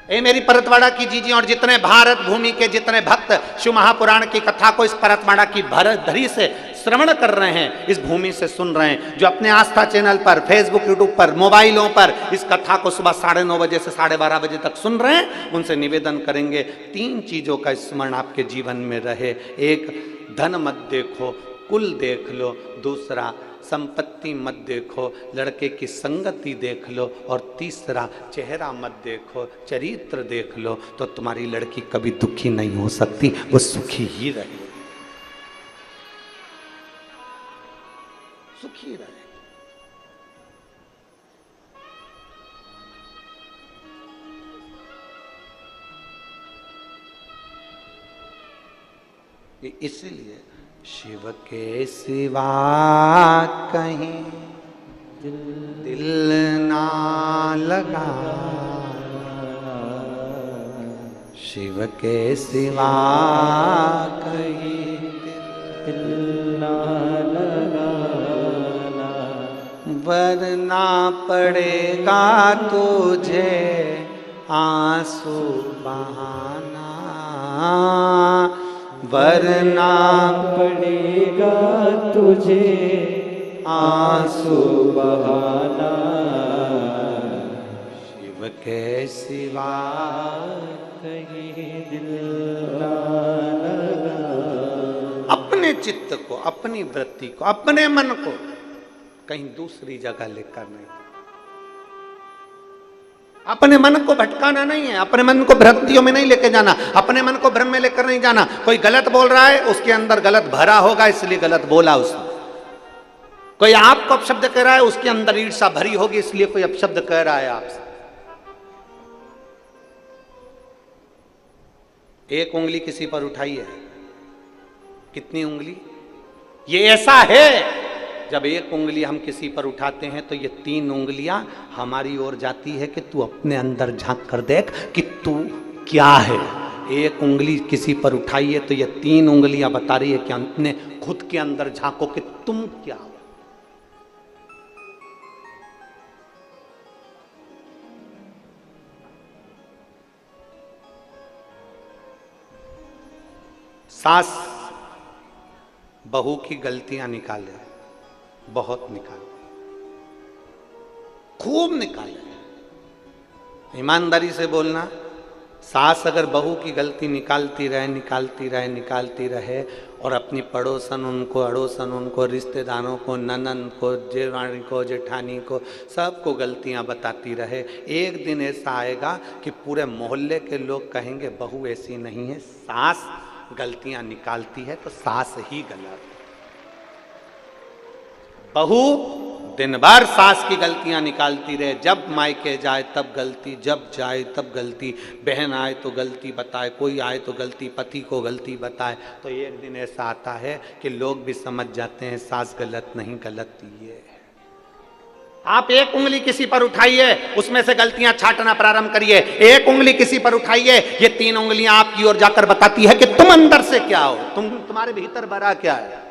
ए मेरी परतवाड़ा की जीजी और जितने भारत भूमि के जितने भक्त शिव महापुराण की कथा को इस परतवाड़ा की धरी से श्रवण कर रहे हैं, इस भूमि से सुन रहे हैं, जो अपने आस्था चैनल पर, फेसबुक, यूट्यूब पर, मोबाइलों पर इस कथा को सुबह 9:30 बजे से 12:30 बजे तक सुन रहे हैं, उनसे निवेदन करेंगे 3 चीजों का स्मरण आपके जीवन में रहे। एक, धन मत देखो, कुल देख लो। दूसरा, संपत्ति मत देखो, लड़के की संगति देख लो। और तीसरा, चेहरा मत देखो, चरित्र देख लो, तो तुम्हारी लड़की कभी दुखी नहीं हो सकती, वो सुखी ही रहेगी, सुखी रहेगी। इसलिए शिव के सिवा कहीं दिल ना लगा, शिव के सिवा कहीं दिल ना लगा, वरना पड़ेगा तुझे आंसू बहाना, वरना पड़ेगा तुझे आंसू बहाना, शिव के सिवा कहीं दिल ना लगा। अपने चित्त को, अपनी वृत्ति को, अपने मन को कहीं दूसरी जगह लेकर नहीं, अपने मन को भटकाना नहीं है, अपने मन को भ्रांतियों में नहीं लेके जाना, अपने मन को भ्रम में लेकर नहीं जाना। कोई गलत बोल रहा है, उसके अंदर गलत भरा होगा इसलिए गलत बोला उसने। कोई आपको अपशब्द कह रहा है, उसके अंदर ईर्ष्या भरी होगी इसलिए कोई अपशब्द कह रहा है आपसे। एक उंगली किसी पर उठाई है, कितनी उंगली? ये ऐसा है, जब एक उंगली हम किसी पर उठाते हैं तो ये 3 उंगलियां हमारी ओर जाती है कि तू अपने अंदर झांक कर देख कि तू क्या है। एक उंगली किसी पर उठाई है तो ये 3 उंगलियां बता रही है कि अपने खुद के अंदर झांको कि तुम क्या हो। सास बहू की गलतियां निकाले, बहुत निकाले, खूब निकाले। ईमानदारी से बोलना, सास अगर बहू की गलती निकालती रहे और अपनी पड़ोसन उनको, अड़ोसन उनको, रिश्तेदारों को, ननंद को, जेठानी को, जेठानी को, सबको गलतियां बताती रहे, एक दिन ऐसा आएगा कि पूरे मोहल्ले के लोग कहेंगे बहू ऐसी नहीं है, सास गलतियां निकालती है तो सास ही गलत। बहू दिन भर सास की गलतियां निकालती रहे, जब मायके जाए तब गलती, जब जाए तब गलती, बहन आए तो गलती बताए, कोई आए तो गलती, पति को गलती बताए। तो एक दिन ऐसा आता है कि लोग भी समझ जाते हैं सास गलत नहीं, गलत ये है। आप एक उंगली किसी पर उठाइए, उसमें से गलतियां छांटना प्रारंभ करिए। एक उंगली किसी पर उठाइए, ये 3 उंगलियां आपकी ओर जाकर बताती है कि तुम अंदर से क्या हो, तुम्हारे भीतर भरा क्या है,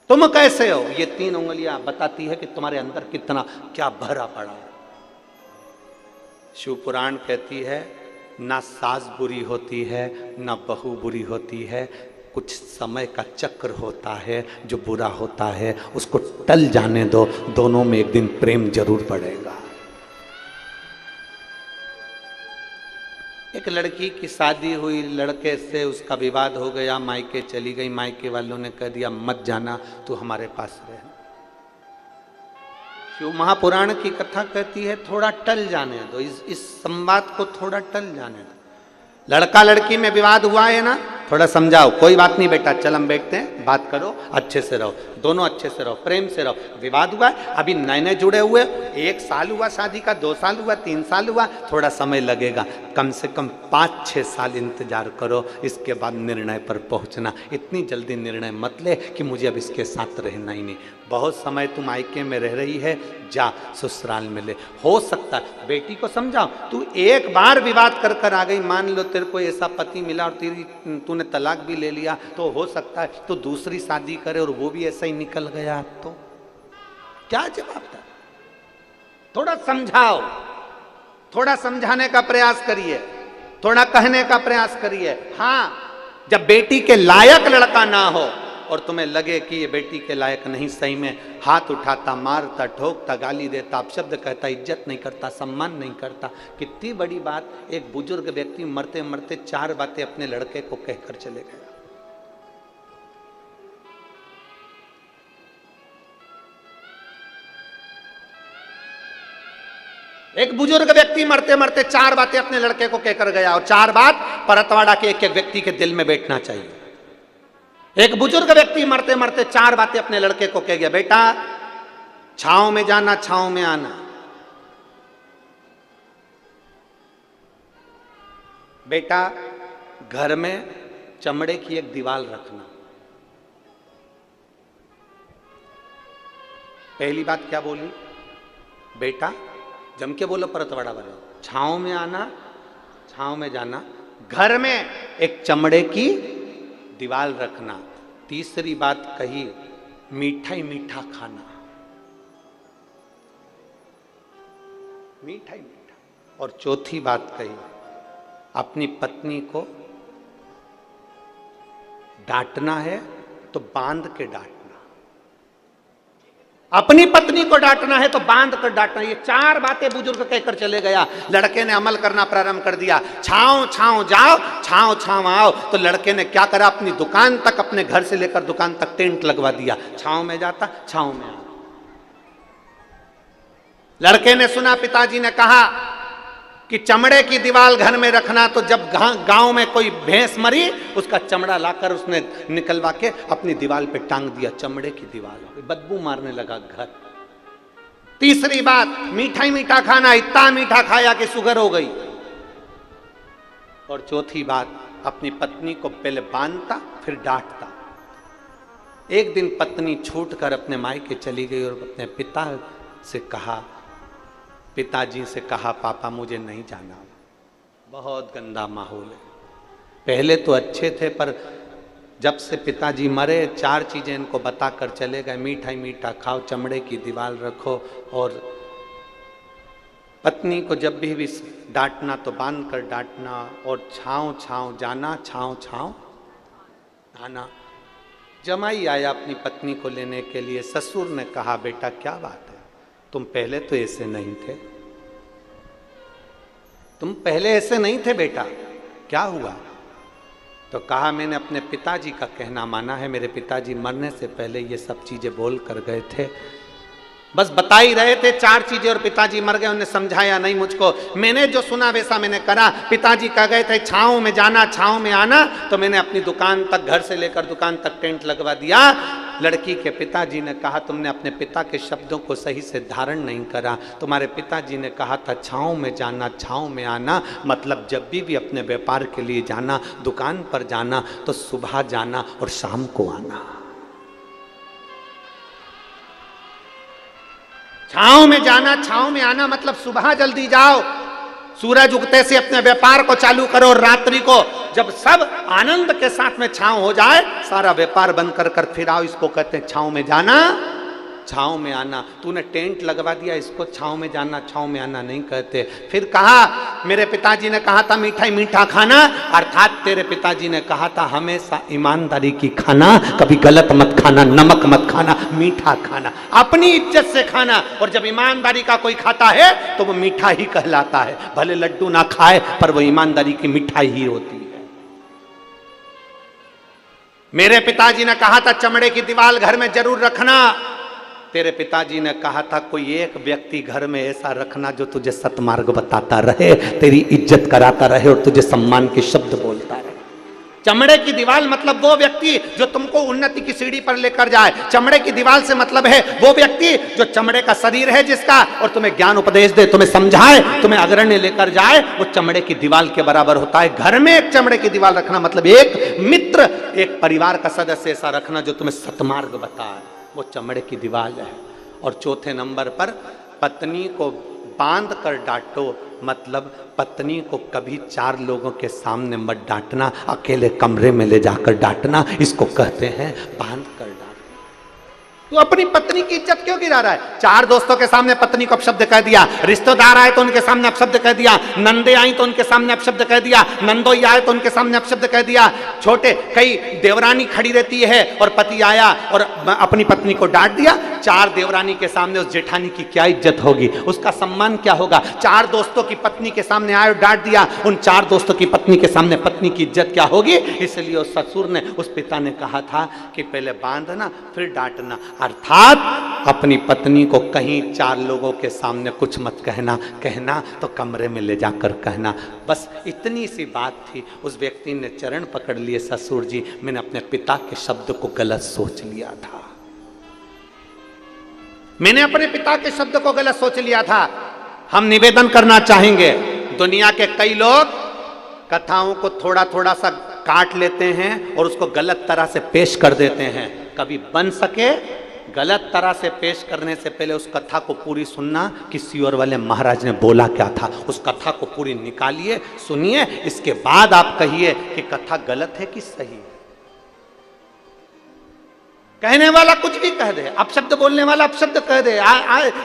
तुम कैसे हो। ये 3 उंगलियां बताती है कि तुम्हारे अंदर कितना क्या भरा पड़ा है। शिव पुराण कहती है ना सास बुरी होती है ना बहू बुरी होती है, कुछ समय का चक्र होता है जो बुरा होता है, उसको टल जाने दो, दोनों में एक दिन प्रेम जरूर बढ़ेगा। एक लड़की की शादी हुई, लड़के से उसका विवाद हो गया, मायके चली गई, मायके वालों ने कह दिया मत जाना, तू हमारे पास रह। शिव महापुराण की कथा कहती है थोड़ा टल जाने दो, इस संवाद को थोड़ा टल जाने दो। लड़का लड़की में विवाद हुआ है ना, थोड़ा समझाओ, कोई बात नहीं बेटा, चल हम बैठते हैं, बात करो, अच्छे से रहो, दोनों अच्छे से रहो, प्रेम से रहो। विवाद हुआ है, अभी नए नए जुड़े हुए, 1 साल हुआ शादी का, 2 साल हुआ, 3 साल हुआ, थोड़ा समय लगेगा, कम से कम 5-6 साल इंतजार करो, इसके बाद निर्णय पर पहुंचना। इतनी जल्दी निर्णय मत ले कि मुझे अब इसके साथ रहना ही नहीं। बहुत समय तुम मायके में रह रही है, जा ससुराल में ले। हो सकता है बेटी को समझाओ, तू एक बार विवाद कर कर आ गई, मान लो तेरे को ऐसा पति मिला और तूने तलाक भी ले लिया, तो हो सकता है तो दूसरी शादी करे और वो भी ऐसा ही निकल गया, तो क्या जवाब था। थोड़ा समझाओ, थोड़ा समझाने का प्रयास करिए, थोड़ा कहने का प्रयास करिए। हाँ, जब बेटी के लायक लड़का ना हो और तुम्हें लगे कि ये बेटी के लायक नहीं, सही में हाथ उठाता, मारता, ठोकता, गाली देता, अपशब्द कहता, इज्जत नहीं करता, सम्मान नहीं करता। कितनी बड़ी बात, एक बुजुर्ग व्यक्ति मरते मरते 4 बातें अपने लड़के को कहकर चले गए। एक बुजुर्ग व्यक्ति मरते मरते 4 बातें अपने लड़के को कहकर गया, और 4 बात परतवाड़ा के एक एक व्यक्ति के दिल में बैठना चाहिए। एक बुजुर्ग व्यक्ति मरते मरते 4 बातें अपने लड़के को कह गया, बेटा छांव में जाना, छांव में आना, बेटा घर में चमड़े की एक दीवार रखना। पहली बात क्या बोली, बेटा जम के बोलो परतवाड़ा वाले, छांव में आना, छांव में जाना, घर में एक चमड़े की दीवार रखना। तीसरी बात कही, मीठा ही मीठा खाना, मीठा ही मीठा। और चौथी बात कही, अपनी पत्नी को डांटना है तो बांध के डांटना, अपनी पत्नी को डांटना है तो बांध कर डांटना। ये 4 बातें बुजुर्ग कहकर चले गया। लड़के ने अमल करना प्रारंभ कर दिया। छांव छांव जाओ, छांव छांव आओ। तो लड़के ने क्या करा, अपनी दुकान तक, अपने घर से लेकर दुकान तक टेंट लगवा दिया। छांव में जाता, छांव में आता। लड़के ने सुना पिताजी ने कहा कि चमड़े की दीवार घर में रखना, तो जब गांव में कोई भैंस मरी, उसका चमड़ा लाकर उसने निकलवा के अपनी दीवार पे टांग दिया। चमड़े की दीवार हो गई, बदबू मारने लगा घर। तीसरी बात, मीठा ही मीठा खाना, इतना मीठा खाया कि शुगर हो गई। और चौथी बात, अपनी पत्नी को पहले बांधता फिर डांटता। एक दिन पत्नी छूटकर अपने मायके चली गई और अपने पिता से कहा, पिताजी से कहा, पापा मुझे नहीं जाना, बहुत गंदा माहौल है। पहले तो अच्छे थे, पर जब से पिताजी मरे 4 चीजें इनको बताकर चले गए, मीठा ही मीठा खाओ, चमड़े की दीवार रखो, और पत्नी को जब भी डांटना तो बांध कर डांटना, और छाँव छाँव जाना, छाँव छाँव आना। जमाई आया अपनी पत्नी को लेने के लिए। ससुर ने कहा, बेटा क्या बात है, तुम पहले तो ऐसे नहीं थे, तुम पहले ऐसे नहीं थे बेटा, क्या हुआ? तो कहा, मैंने अपने पिताजी का कहना माना है, मेरे पिताजी मरने से पहले ये सब चीजें बोल कर गए थे, बस बता ही रहे थे 4 चीजें, और पिताजी मर गए, उन्हें समझाया नहीं मुझको, मैंने जो सुना वैसा मैंने करा। पिताजी कह गए थे छाँव में जाना, छाँव में आना, तो मैंने अपनी दुकान तक, घर से लेकर दुकान तक टेंट लगवा दिया। लड़की के पिताजी ने कहा, तुमने अपने पिता के शब्दों को सही से धारण नहीं करा। तुम्हारे पिताजी ने कहा था छाँव में जाना, छाँव में आना, मतलब जब भी अपने व्यापार के लिए जाना, दुकान पर जाना, तो सुबह जाना और शाम को आना। छांव में जाना, छांव में आना मतलब सुबह जल्दी जाओ, सूरज उगते से अपने व्यापार को चालू करो, और रात्रि को जब सब आनंद के साथ में छांव हो जाए, सारा व्यापार बंद कर फिर आओ। इसको कहते हैं छांव में जाना, छांव में आना। तूने टेंट लगवा दिया, इसको छांव में जाना, छांव में आना नहीं कहते। फिर कहा, मेरे पिताजी ने कहा था मीठा ही मीठा खाना, अर्थात तेरे पिताजी ने कहा था हमेशा ईमानदारी की खाना, कभी गलत मत खाना, नमक मत खाना, मीठा खाना, अपनी इज्जत से खाना। और जब ईमानदारी का कोई खाता है तो वो मीठा ही कहलाता है, भले लड्डू ना खाए पर वो ईमानदारी की मिठाई ही होती है। मेरे पिताजी ने कहा था चमड़े की दीवार घर में जरूर रखना, तेरे पिताजी ने कहा था कोई एक व्यक्ति घर में ऐसा रखना जो तुझे सतमार्ग बताता रहे, तेरी इज्जत कराता रहे और तुझे सम्मान के शब्द बोलता रहे। चमड़े की दीवार मतलब वो व्यक्ति जो तुमको उन्नति की सीढ़ी पर लेकर जाए। चमड़े की दीवार से मतलब है वो व्यक्ति जो चमड़े का शरीर है जिसका, और तुम्हें ज्ञान उपदेश दे, तुम्हें समझाए, तुम्हें अग्रण्य लेकर जाए, वो चमड़े की दीवार के बराबर होता है। घर में एक चमड़े की दीवार रखना मतलब एक मित्र, एक परिवार का सदस्य ऐसा रखना जो तुम्हें सतमार्ग बताए, वो चमड़े की दीवार है। और चौथे नंबर पर पत्नी को बांध कर डांटो, मतलब पत्नी को कभी 4 लोगों के सामने मत डांटना, अकेले कमरे में ले जाकर डांटना, इसको कहते हैं बांध कर डांटना। तू अपनी पत्नी की इज्जत क्यों गिरा रहा है? 4 दोस्तों के सामने पत्नी को अपशब्द कह दिया, रिश्तेदार आए तो उनके सामने अपशब्द कह दिया, नंदे आई तो उनके सामने अपशब्द कह दिया, नंदोई आए तो उनके सामने अपशब्द कह दिया, छोटे कई देवरानी खड़ी रहती है और पति आया और अपनी पत्नी को डांट दिया। 4 देवरानी के सामने उस जेठानी की क्या इज्जत होगी, उसका सम्मान क्या होगा? 4 दोस्तों की पत्नी के सामने आए और डांट दिया, उन 4 दोस्तों की पत्नी के सामने पत्नी की इज्जत क्या होगी? इसलिए उस ससुर ने, उस पिता ने कहा था कि पहले बांधना फिर डांटना, अर्थात अपनी पत्नी को कहीं 4 लोगों के सामने कुछ मत कहना तो कमरे में ले जाकर कहना। बस इतनी सी बात थी। उस व्यक्ति ने चरण पकड़ लिए, ससुर जी मैंने अपने पिता के शब्द को गलत सोच लिया था, मैंने अपने पिता के शब्द को गलत सोच लिया था। हम निवेदन करना चाहेंगे, दुनिया के कई लोग कथाओं को थोड़ा थोड़ा सा काट लेते हैं और उसको गलत तरह से पेश कर देते हैं। कभी बन सके गलत तरह से पेश करने से पहले उस कथा को पूरी सुनना कि सियोर वाले महाराज ने बोला क्या था, उस कथा को पूरी निकालिए, सुनिए, इसके बाद आप कहिए कि कथा गलत है कि सही है। कहने वाला कुछ भी कह दे, अपशब्द बोलने वाला अपशब्द कह दे।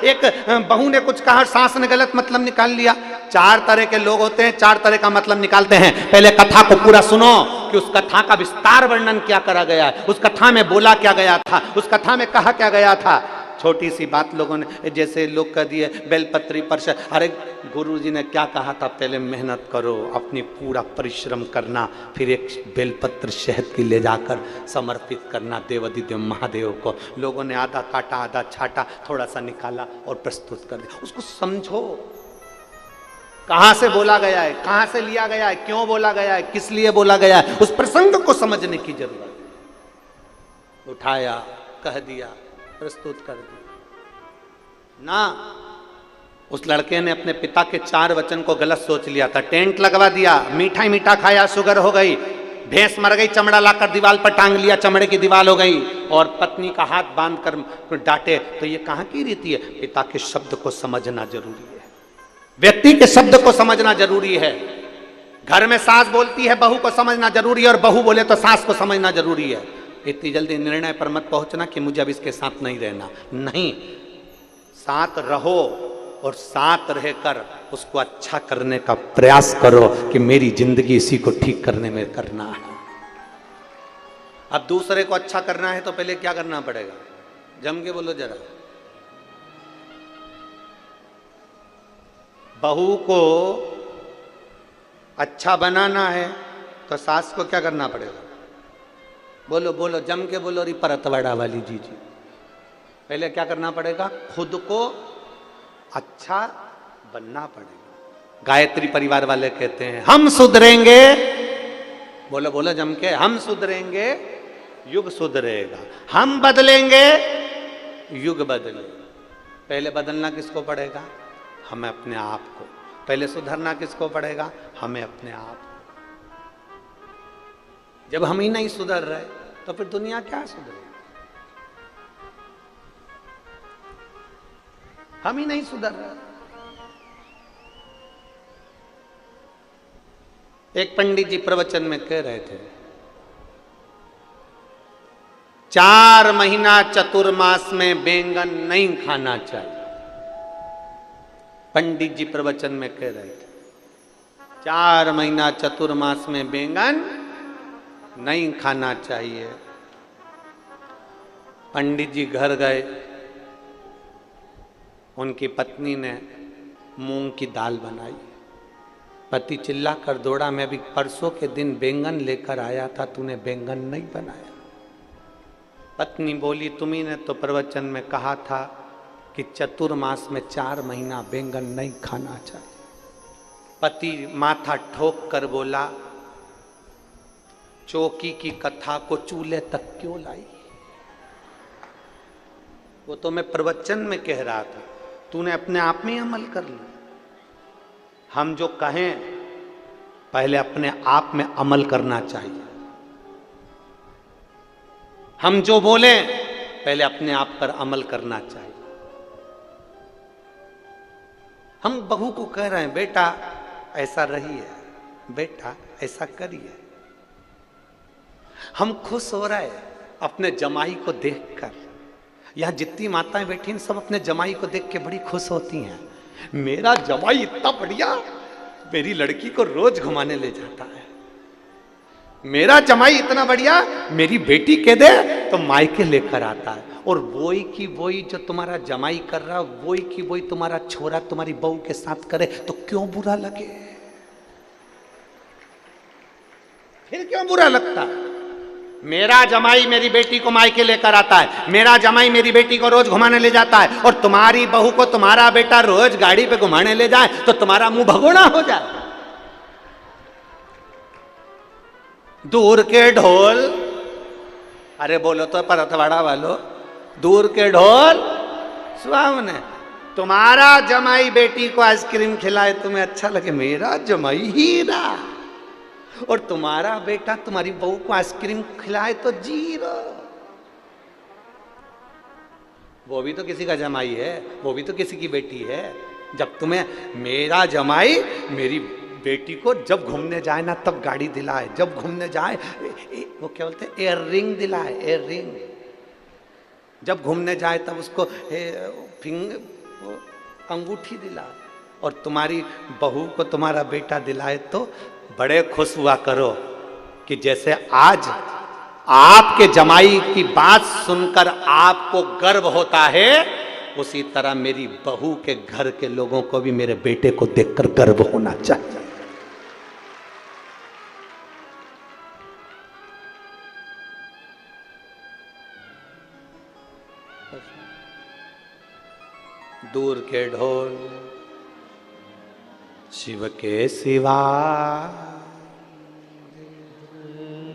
एक बहू ने कुछ कहा, सास ने गलत मतलब निकाल लिया। 4 तरह के लोग होते हैं, 4 तरह का मतलब निकालते हैं। पहले कथा को पूरा सुनो कि उस कथा का विस्तार वर्णन क्या करा गया है, उस कथा में बोला क्या गया था, उस कथा में कहा क्या गया था। छोटी सी बात लोगों ने, जैसे लोग कह दिए बेलपत्री पर, अरे गुरुजी ने क्या कहा था, पहले मेहनत करो, अपनी पूरा परिश्रम करना, फिर एक बेलपत्र शहद की ले जाकर समर्पित करना देवाधिदेव महादेव को। लोगों ने आधा काटा, आधा छाटा, थोड़ा सा निकाला और प्रस्तुत कर दिया। उसको समझो कहां से बोला गया है, कहां से लिया गया है, क्यों बोला गया है, किस लिए बोला गया है, उस प्रसंग को समझने की जरूरत है। उठाया, कह दिया, प्रस्तुत कर दिया ना। उस लड़के ने अपने पिता के 4 वचन को गलत सोच लिया था। टेंट लगवा दिया, मीठा ही मीठा खाया, शुगर हो गई, भैंस मर गई, चमड़ा लाकर दीवार पर टांग लिया, चमड़े की दीवार हो गई, और पत्नी का हाथ बांध कर डांटे। तो ये कहां की रीति है? पिता के शब्द को समझना जरूरी है, व्यक्ति के शब्द को समझना जरूरी है। घर में सास बोलती है, बहू को समझना जरूरी है, और बहू बोले तो सास को समझना जरूरी है। इतनी जल्दी निर्णय पर मत पहुंचना कि मुझे अब इसके साथ नहीं रहना, नहीं, साथ रहो और साथ रहकर उसको अच्छा करने का प्रयास करो कि मेरी जिंदगी इसी को ठीक करने में करना है। अब दूसरे को अच्छा करना है तो पहले क्या करना पड़ेगा? जम के बोलो जरा। बहू को अच्छा बनाना है तो सास को क्या करना पड़ेगा? बोलो बोलो, जम के बोलो री परतवाड़ा वाली जी। पहले क्या करना पड़ेगा? खुद को अच्छा बनना पड़ेगा। गायत्री परिवार वाले कहते हैं हम सुधरेंगे, बोलो बोलो जम के, हम सुधरेंगे युग सुधरेगा, हम बदलेंगे युग बदलेगा। पहले बदलना किसको पड़ेगा? हमें अपने आप को। पहले सुधरना किसको पड़ेगा? हमें अपने आप को। जब हम ही नहीं सुधर रहे तो फिर दुनिया क्या सुधरेगी? हम ही नहीं सुधर रहे। एक पंडित जी प्रवचन में कह रहे थे, 4 महीना चतुर्मास में बैंगन नहीं खाना चाहिए। पंडित जी प्रवचन में कह रहे थे 4 महीना चतुर्मास में बैंगन नहीं खाना चाहिए। पंडित जी घर गए, उनकी पत्नी ने मूंग की दाल बनाई। पति चिल्ला कर दौड़ा, मैं अभी परसों के दिन बैंगन लेकर आया था, तूने बैंगन नहीं बनाया। पत्नी बोली, तुम्ही ने तो प्रवचन में कहा था कि चतुर्मास में 4 महीना बैंगन नहीं खाना चाहिए। पति माथा ठोक कर बोला, चौकी की कथा को चूल्हे तक क्यों लाई? वो तो मैं प्रवचन में कह रहा था, तूने अपने आप में अमल कर लिया। हम जो कहें पहले अपने आप में अमल करना चाहिए। हम जो बोले पहले अपने आप पर अमल करना चाहिए। हम बहू को कह रहे हैं, बेटा ऐसा रहिए, बेटा ऐसा करिए। हम खुश हो रहे हैं अपने जमाई को देखकर। यहां जितनी माताएं बैठी हैं सब अपने जमाई को देख के बड़ी खुश होती हैं। मेरा जमाई इतना बढ़िया, मेरी लड़की को रोज घुमाने ले जाता है। मेरा जमाई इतना बढ़िया, मेरी बेटी कह दे तो मायके लेकर आता है। और वही की वही जो तुम्हारा जमाई कर रहा, वही की वही तुम्हारा छोरा तुम्हारी बहू के साथ करे तो क्यों बुरा लगे? फिर क्यों बुरा लगता? मेरा जमाई मेरी बेटी को मायके लेकर आता है, मेरा जमाई मेरी बेटी को रोज घुमाने ले जाता है, और तुम्हारी बहू को तुम्हारा बेटा रोज गाड़ी पे घुमाने ले जाए तो तुम्हारा मुंह भगोड़ा हो जाए। दूर के ढोल, अरे बोलो तो परथवाड़ा वालों, दूर के ढोल सुहावने। तुम्हारा जमाई बेटी को आइसक्रीम खिलाए तुम्हें अच्छा लगे, मेरा जमाई हीरा। और तुम्हारा बेटा तुम्हारी बहू को आइसक्रीम खिलाए तो जीरो। वो भी तो किसी का जमाई है, वो भी तो किसी की बेटी है। जब तुम्हें मेरा जमाई मेरी बेटी को जब घूमने जाए ना तब गाड़ी दिलाए, जब घूमने जाए वो क्या बोलते हैं, एयर रिंग दिलाए, एयर रिंग। जब घूमने जाए तब उसको अंगूठी दिलाए। और तुम्हारी बहू को तुम्हारा बेटा दिलाए तो बड़े खुश हुआ करो कि जैसे आज आपके जमाई की बात सुनकर आपको गर्व होता है, उसी तरह मेरी बहू के घर के लोगों को भी मेरे बेटे को देखकर गर्व होना चाहिए। दूर के ढोल शिव के सिवा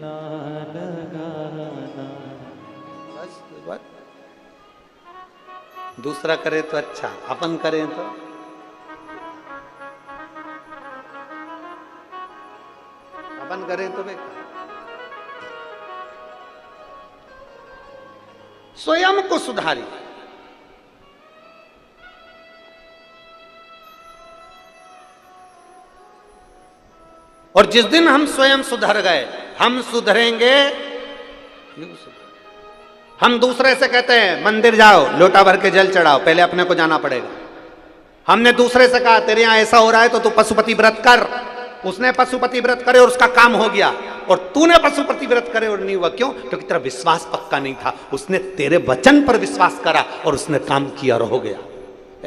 ना लगाना। बस दूसरा करे तो अच्छा, अपन करें तो अपन करें तो बेकार। स्वयं को सुधारिए। और जिस दिन हम स्वयं सुधर गए, हम सुधरेंगे। हम दूसरे से कहते हैं मंदिर जाओ, लोटा भर के जल चढ़ाओ, पहले अपने को जाना पड़ेगा। हमने दूसरे से कहा तेरे यहां ऐसा हो रहा है तो तू पशुपति व्रत कर, उसने पशुपति व्रत करे और उसका काम हो गया, और तूने पशुपति व्रत करे और नहीं हुआ। क्यों? क्योंकि तेरा विश्वास पक्का नहीं था। उसने तेरे वचन पर विश्वास करा और उसने काम किया और हो गया।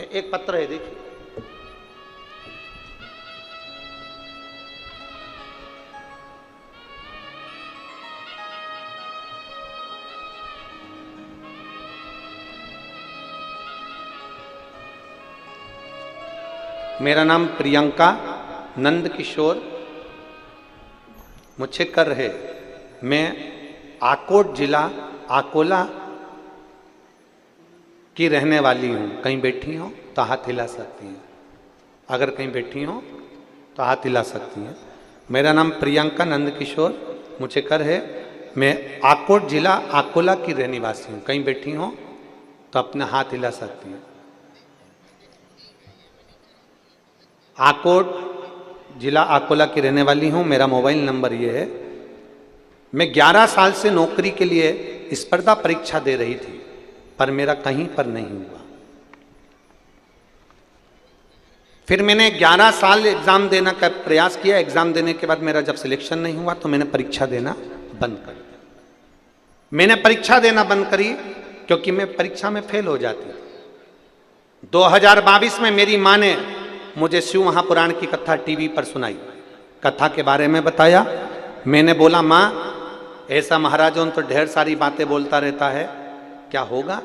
एक पत्र है, देखिए। मेरा नाम प्रियंका नंद किशोर मुच्छेकर है। मैं आकोट जिला अकोला की रहने वाली हूँ। कहीं बैठी हो तो हाथ हिला सकती हैं, अगर कहीं बैठी हो तो हाथ हिला सकती हैं। मेरा नाम प्रियंका नंद किशोर मुच्छेकर है। मैं आकोट जिला अकोला की रहने वासी हूँ। कहीं बैठी हो तो अपना हाथ हिला सकती हैं। आकोट, जिला अकोला की रहने वाली हूं। मेरा मोबाइल नंबर ये है। मैं 11 साल से नौकरी के लिए स्पर्धा परीक्षा दे रही थी, पर मेरा कहीं पर नहीं हुआ। फिर मैंने 11 साल एग्जाम देने का प्रयास किया। एग्जाम देने के बाद मेरा जब सिलेक्शन नहीं हुआ तो मैंने परीक्षा देना बंद कर दिया। मैंने परीक्षा देना बंद करी क्योंकि मैं परीक्षा में फेल हो जाती थी। 2022 में मेरी माँ ने मुझे शिव महापुराण की कथा टीवी पर सुनाई, कथा के बारे में बताया। मैंने बोला, माँ ऐसा महाराजों तो ढेर सारी बातें बोलता रहता है, क्या होगा?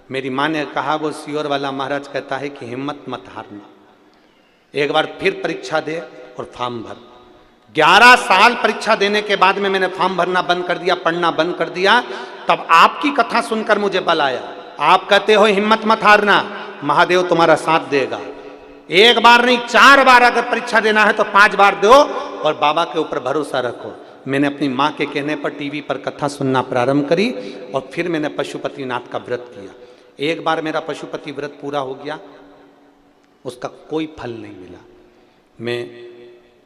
मेरी माँ ने कहा, वो सियोर वाला महाराज कहता है कि हिम्मत मत हारना, एक बार फिर परीक्षा दे और फॉर्म भर। 11 साल परीक्षा देने के बाद में मैंने फॉर्म भरना बंद कर दिया, पढ़ना बंद कर दिया। तब आपकी कथा सुनकर मुझे बल आया। आप कहते हो हिम्मत मत हारना, महादेव तुम्हारा साथ देगा। एक बार नहीं, 4 बार अगर परीक्षा देना है तो 5 बार दो और बाबा के ऊपर भरोसा रखो। मैंने अपनी माँ के कहने पर टीवी पर कथा सुनना प्रारंभ करी और फिर मैंने पशुपतिनाथ का व्रत किया। एक बार मेरा पशुपति व्रत पूरा हो गया, उसका कोई फल नहीं मिला।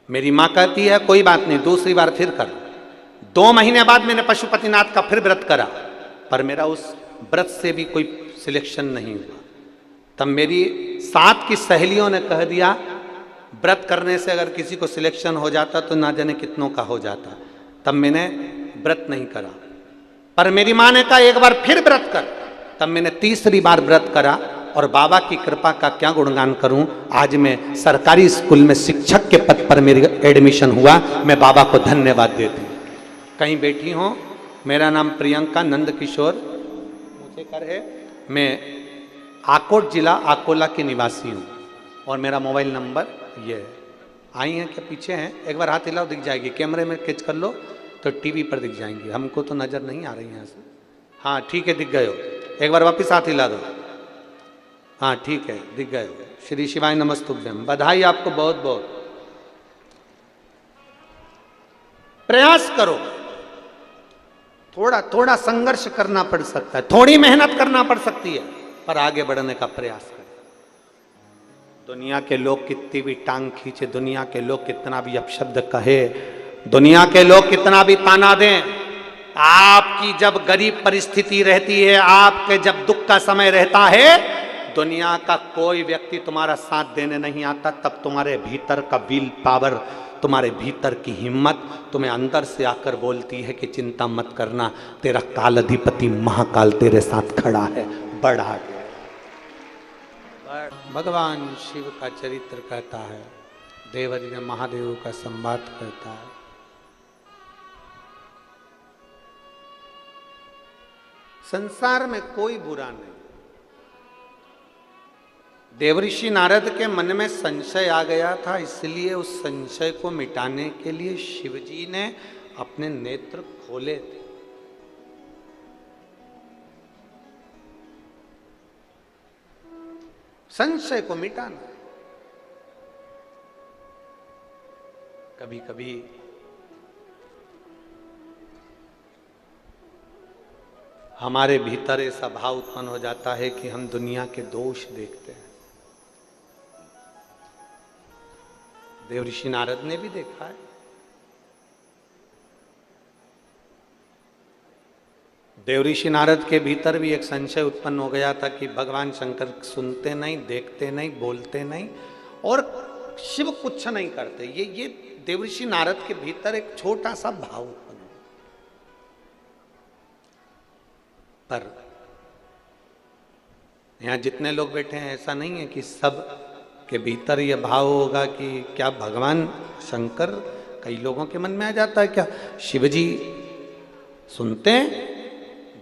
मेरी माँ कहती है कोई बात नहीं, दूसरी बार फिर कर। 2 महीने बाद मैंने पशुपतिनाथ का फिर व्रत करा, पर मेरा उस व्रत से भी कोई सिलेक्शन नहीं हुआ। तब मेरी साथ की सहेलियों ने कह दिया, व्रत करने से अगर किसी को सिलेक्शन हो जाता तो ना जाने कितनों का हो जाता। तब मैंने व्रत नहीं करा, पर मेरी माँ ने कहा एक बार फिर व्रत कर। तब मैंने तीसरी बार व्रत करा और बाबा की कृपा का क्या गुणगान करूं। आज मैं सरकारी स्कूल में शिक्षक के पद पर मेरी एडमिशन हुआ। मैं बाबा को धन्यवाद देती हूँ। कहीं बैठी हो, मेरा नाम प्रियंका नंद किशोर मुझे कर है। मैं आकोट जिला अकोला की निवासी हूँ और मेरा मोबाइल नंबर ये है। आई हैं क्या? पीछे हैं, एक बार हाथ हिलाओ, दिख जाएगी। कैमरे में कैच कर लो तो टीवी पर दिख जाएंगी, हमको तो नज़र नहीं आ रही यहाँ से। हाँ ठीक है, दिख गए हो। एक बार वापिस हाथ हिला दो। हाँ ठीक है, दिख गए हो। श्री शिवाय नमस्तुभ्यम। बधाई आपको बहुत बहुत। प्रयास करो, थोड़ा थोड़ा संघर्ष करना पड़ सकता है, थोड़ी मेहनत करना पड़ सकती है, पर आगे बढ़ने का प्रयास करें। दुनिया के लोग कितनी भी टांग खींचे, दुनिया के लोग कितना भी अपशब्द कहे, दुनिया के लोग कितना भी ताना दें, आपकी जब गरीब परिस्थिति रहती है, आपके जब दुख का समय रहता है, दुनिया का कोई व्यक्ति तुम्हारा साथ देने नहीं आता। तब तुम्हारे भीतर का विल पावर, तुम्हारे भीतर की हिम्मत तुम्हें अंदर से आकर बोलती है कि चिंता मत करना, तेरा काल अधिपति महाकाल तेरे साथ खड़ा है, बढ़ आगे। भगवान शिव का चरित्र कहता है, देवरी ने महादेव का संवाद कहता है। संसार में कोई बुरा नहीं। देवऋषि नारद के मन में संशय आ गया था, इसलिए उस संशय को मिटाने के लिए शिवजी ने अपने नेत्र खोले थे। संशय को मिटाना। कभी कभी हमारे भीतर ऐसा भाव उत्पन्न हो जाता है कि हम दुनिया के दोष देखते हैं। देवऋषि नारद ने भी देखा है। देवऋषि नारद के भीतर भी एक संशय उत्पन्न हो गया था कि भगवान शंकर सुनते नहीं, देखते नहीं, बोलते नहीं और शिव कुछ नहीं करते। ये देवऋषि नारद के भीतर एक छोटा सा भाव उत्पन्न हो। पर यहां जितने लोग बैठे हैं, ऐसा नहीं है कि सब के भीतर यह भाव होगा कि क्या भगवान शंकर, कई लोगों के मन में आ जाता है क्या शिवजी सुनते हैं?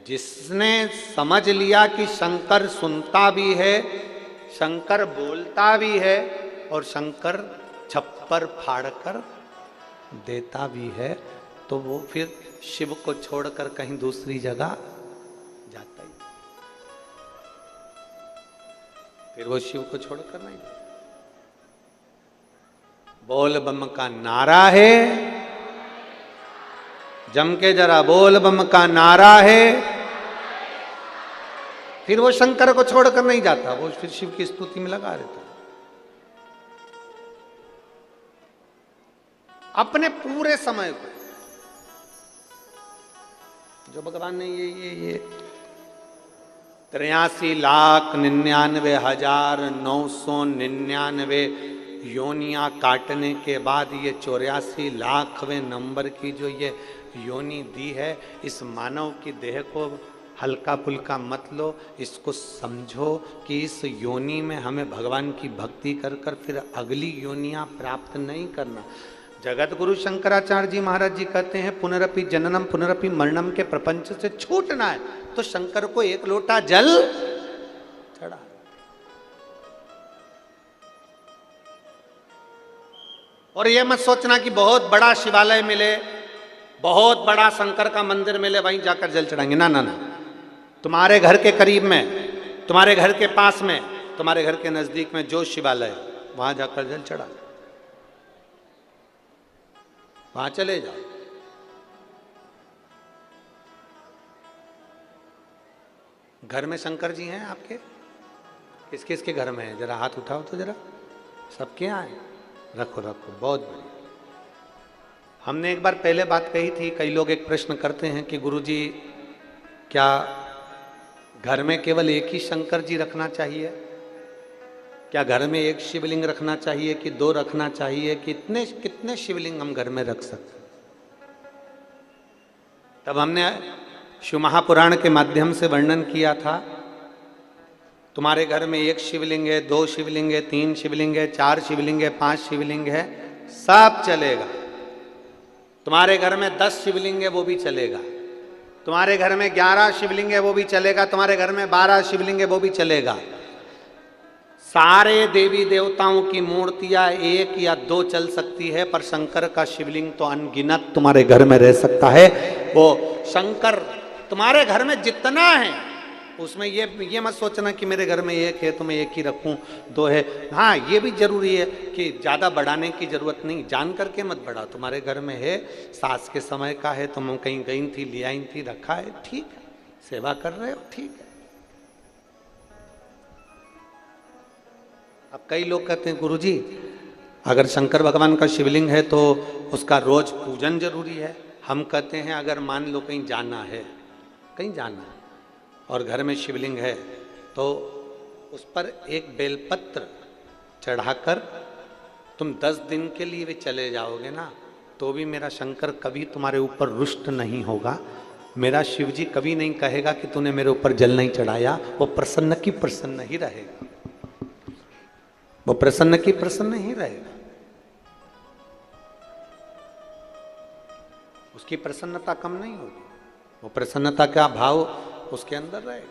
जिसने समझ लिया कि शंकर सुनता भी है, शंकर बोलता भी है और शंकर छप्पर फाड़कर देता भी है, तो वो फिर शिव को छोड़कर कहीं दूसरी जगह जाता ही, फिर वो शिव को छोड़कर नहीं। बोल बम का नारा है, जम के जरा बोल बम का नारा है, फिर वो शंकर को छोड़कर नहीं जाता, वो फिर शिव की स्तुति में लगा रहता। अपने पूरे समय को। जो भगवान ने ये 83,99,999 योनियां काटने के बाद ये 84,00,000वें नंबर की जो ये योनि दी है, इस मानव की देह को हल्का फुल्का मत लो, इसको समझो कि इस योनि में हमें भगवान की भक्ति कर कर फिर अगली योनियां प्राप्त नहीं करना। जगत गुरु शंकराचार्य जी महाराज जी कहते हैं पुनरपि जननम पुनरपि मरणम के प्रपंच से छूटना है तो शंकर को एक लोटा जल चढ़ा। और यह मत सोचना कि बहुत बड़ा शिवालय मिले, बहुत बड़ा शंकर का मंदिर मिले, वहीं जाकर जल चढ़ाएंगे। ना ना ना, तुम्हारे घर के करीब में, तुम्हारे घर के पास में, तुम्हारे घर के नजदीक में जो शिवालय, वहां जाकर जल चढ़ा, वहां चले जाओ। घर में शंकर जी हैं आपके? किस किस के घर में है? जरा हाथ उठाओ तो जरा। सबके यहाँ है? रखो रखो, बहुत बढ़िया। हमने एक बार पहले बात कही थी, कई लोग एक प्रश्न करते हैं कि गुरुजी क्या घर में केवल एक ही शंकर जी रखना चाहिए? क्या घर में एक शिवलिंग रखना चाहिए कि दो रखना चाहिए? कितने कितने शिवलिंग हम घर में रख सकते? तब हमने शिव महापुराण के माध्यम से वर्णन किया था, तुम्हारे घर में एक शिवलिंग है, दो शिवलिंग है, तीन शिवलिंग है, चार शिवलिंग है, 5 शिवलिंग है, सब चलेगा। तुम्हारे घर में 10 शिवलिंग है, वो भी चलेगा। तुम्हारे घर में 11 शिवलिंग है, वो भी चलेगा। तुम्हारे घर में 12 शिवलिंग है, वो भी चलेगा। सारे देवी देवताओं की मूर्तियां 1 या 2 चल सकती है, पर शंकर का शिवलिंग तो अनगिनत तुम्हारे घर में रह सकता है। वो शंकर तुम्हारे घर में जितना है, उसमें ये मत सोचना कि मेरे घर में एक है तो मैं एक ही रखूं, 2 है। हाँ, ये भी जरूरी है कि ज़्यादा बढ़ाने की जरूरत नहीं, जान करके मत बढ़ा। तुम्हारे घर में है, सास के समय का है, तुम कहीं गई थी, ले आई थी, रखा है, ठीक है, सेवा कर रहे हो, ठीक है। अब कई लोग कहते हैं गुरुजी अगर शंकर भगवान का शिवलिंग है तो उसका रोज पूजन जरूरी है। हम कहते हैं अगर मान लो कहीं जाना है, कहीं जाना है और घर में शिवलिंग है तो उस पर एक बेलपत्र चढ़ाकर तुम 10 दिन के लिए भी चले जाओगे ना, तो भी मेरा शंकर कभी तुम्हारे ऊपर रुष्ट नहीं होगा। मेरा शिवजी कभी नहीं कहेगा कि तूने मेरे ऊपर जल नहीं चढ़ाया। वो प्रसन्न की प्रसन्न ही रहेगा, वो प्रसन्न की प्रसन्न ही रहेगा। उसकी प्रसन्नता कम नहीं होगी, वो प्रसन्नता का भाव उसके अंदर रहेगा।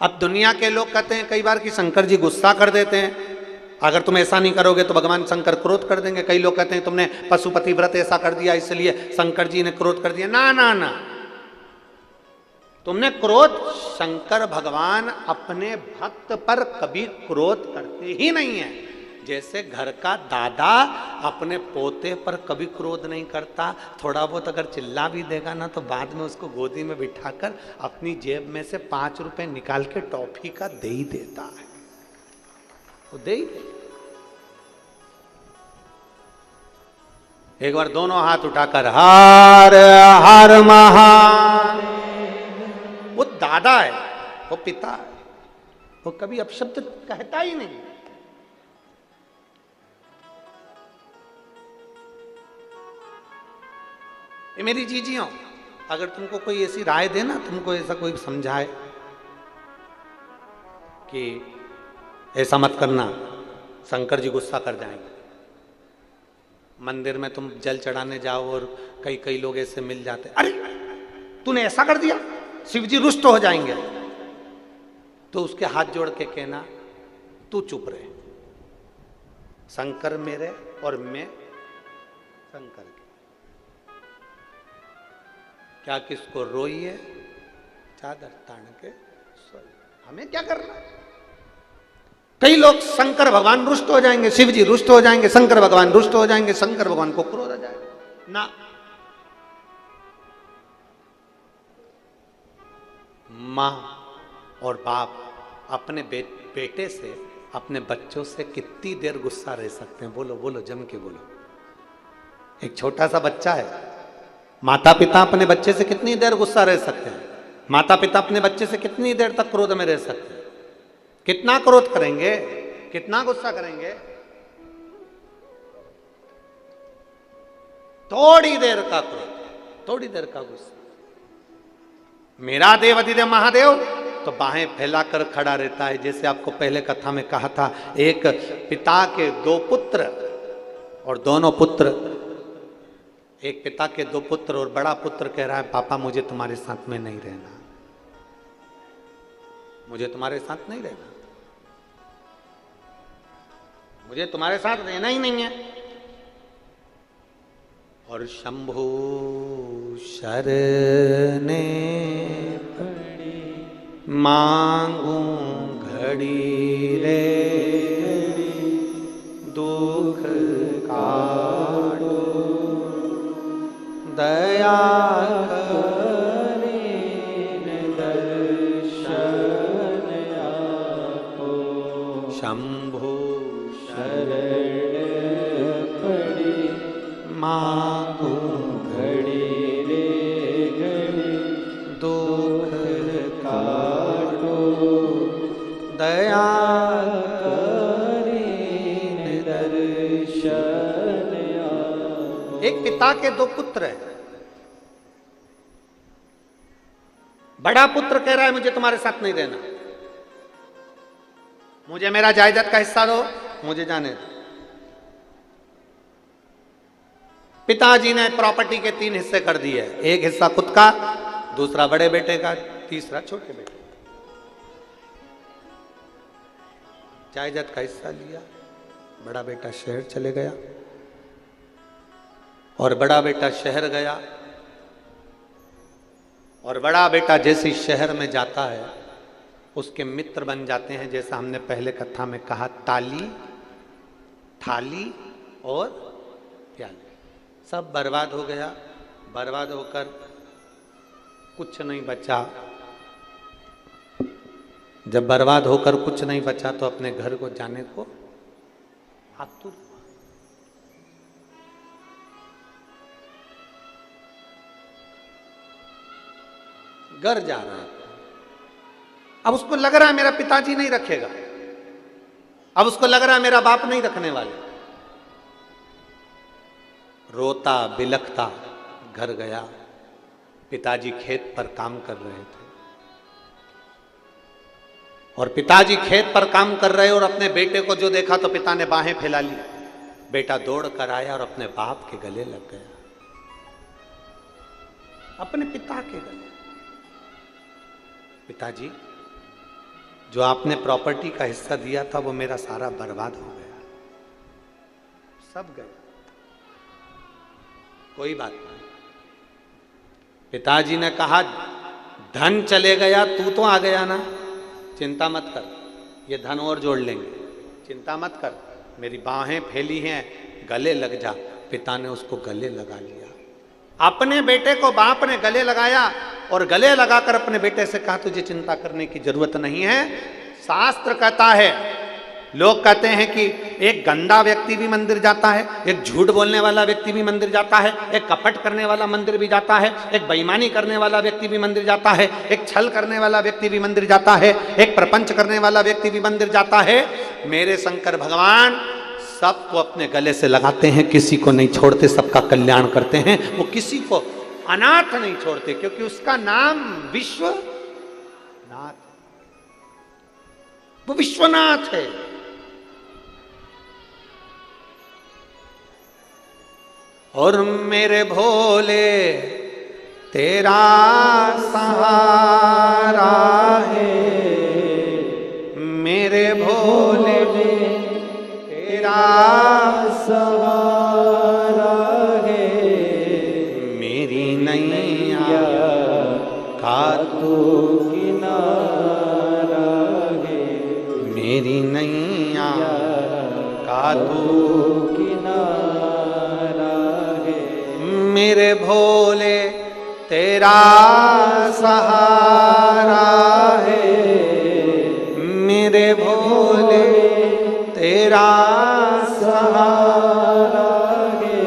अब दुनिया के लोग कहते हैं कई बार कि शंकर जी गुस्सा कर देते हैं, अगर तुम ऐसा नहीं करोगे तो भगवान शंकर क्रोध कर देंगे। कई लोग कहते हैं तुमने पशुपति व्रत ऐसा कर दिया इसलिए शंकर जी ने क्रोध कर दिया। ना ना ना, तुमने क्रोध, शंकर भगवान अपने भक्त पर कभी क्रोध करते ही नहीं है। जैसे घर का दादा अपने पोते पर कभी क्रोध नहीं करता, थोड़ा बहुत अगर चिल्ला भी देगा ना तो बाद में उसको गोदी में बिठाकर अपनी जेब में से 5 रुपए निकाल के टॉफी का दे ही देता है, वो दे ही देता। एक बार दोनों हाथ उठाकर हर हर महादेव, वो दादा है, वो पिता है, वो कभी अपशब्द कहता ही नहीं। ये मेरी जीजियों, अगर तुमको कोई ऐसी राय दे ना, तुमको ऐसा कोई समझाए कि ऐसा मत करना, शंकर जी गुस्सा कर जाएंगे। मंदिर में तुम जल चढ़ाने जाओ और कई कई लोग ऐसे मिल जाते, अरे तूने ऐसा कर दिया, शिव जी रुष्ट हो जाएंगे। तो उसके हाथ जोड़ के कहना तू चुप रहे, शंकर मेरे और मैं शंकर के, क्या किसको रोइए चादर तान के सोइए, हमें क्या करना। कई लोग शंकर भगवान रुष्ट हो जाएंगे, शिव जी रुष्ट हो जाएंगे, शंकर भगवान रुष्ट हो जाएंगे, शंकर भगवान को क्रोध आ जाएगा। ना, माँ और बाप अपने बेटे से, अपने बच्चों से कितनी देर गुस्सा रह सकते हैं? बोलो बोलो, जम के बोलो। एक छोटा सा बच्चा है, माता पिता अपने बच्चे से कितनी देर गुस्सा रह सकते हैं? माता पिता अपने बच्चे से कितनी देर तक क्रोध में रह सकते हैं? कितना क्रोध करेंगे, कितना गुस्सा करेंगे? थोड़ी देर का क्रोध, थोड़ी देर का गुस्सा। मेरा देव अधिदेव महादेव तो बाहें फैलाकर खड़ा रहता है। जैसे आपको पहले कथा में कहा था, एक पिता के दो पुत्र और दोनों पुत्र, एक पिता के दो पुत्र और बड़ा पुत्र कह रहा है पापा मुझे तुम्हारे साथ में नहीं रहना, मुझे तुम्हारे साथ नहीं रहना, मुझे तुम्हारे साथ रहना ही नहीं है। और शंभु शरणे पड़ी मांगू घड़ी रे दुख काटो दया शंभु शरण पड़ी मांगू घड़ी रे घड़ी दुख काटो दया दर्शन। एक पिता के दो पुत्र हैं। बड़ा पुत्र कह रहा है मुझे तुम्हारे साथ नहीं रहना, मुझे मेरा जायदाद का हिस्सा दो, मुझे जाने दो। पिताजी ने प्रॉपर्टी के 3 हिस्से कर दिए, एक हिस्सा खुद का, दूसरा बड़े बेटे का, तीसरा छोटे बेटे। जायदाद का हिस्सा लिया, बड़ा बेटा शहर चले गया और बड़ा बेटा शहर गया और बड़ा बेटा जैसे शहर में जाता है उसके मित्र बन जाते हैं, जैसा हमने पहले कथा में कहा, ताली, थाली और प्याली। सब बर्बाद हो गया। बर्बाद होकर कुछ नहीं बचा। जब बर्बाद होकर कुछ नहीं बचा तो अपने घर को जाने को आतुर हुआ। घर जा रहा है। अब उसको लग रहा है मेरा पिताजी नहीं रखेगा, अब उसको लग रहा है मेरा बाप नहीं रखने वाले। रोता बिलखता घर गया। पिताजी खेत पर काम कर रहे थे और पिताजी खेत पर काम कर रहे और अपने बेटे को जो देखा तो पिता ने बाहें फैला ली। बेटा दौड़ कर आया और अपने बाप के गले लग गया, अपने पिता के गले। पिताजी, जो आपने प्रॉपर्टी का हिस्सा दिया था वो मेरा सारा बर्बाद हो गया, सब गया। कोई बात नहीं। पिताजी ने कहा धन चले गया, तू तो आ गया ना, चिंता मत कर, ये धन और जोड़ लेंगे, चिंता मत कर, मेरी बाहें फैली हैं, गले लग जा। पिता ने उसको गले लगा लिया। अपने बेटे को बाप ने गले लगाया और गले लगाकर अपने बेटे से कहा तुझे चिंता करने की जरूरत नहीं है। शास्त्र कहता है, लोग कहते हैं कि एक गंदा व्यक्ति भी मंदिर जाता है, एक झूठ बोलने वाला व्यक्ति भी मंदिर जाता है, एक कपट करने वाला मंदिर भी जाता है, एक बेईमानी करने वाला व्यक्ति भी मंदिर जाता है, एक छल करने वाला व्यक्ति भी मंदिर जाता है, एक प्रपंच करने वाला व्यक्ति भी मंदिर जाता है। मेरे शंकर भगवान सबको अपने गले से लगाते हैं, किसी को नहीं छोड़ते, सबका कल्याण करते हैं। वो किसी को अनाथ नहीं छोड़ते, क्योंकि उसका नाम विश्वनाथ, वो विश्वनाथ है। और मेरे भोले तेरा सहारा है, मेरे भोले तेरा सहारा है, मेरी नैया का तू किनारा है, मेरी नैया का तू मेरे भोले तेरा सहारा है, मेरे भोले तेरा सहारा है,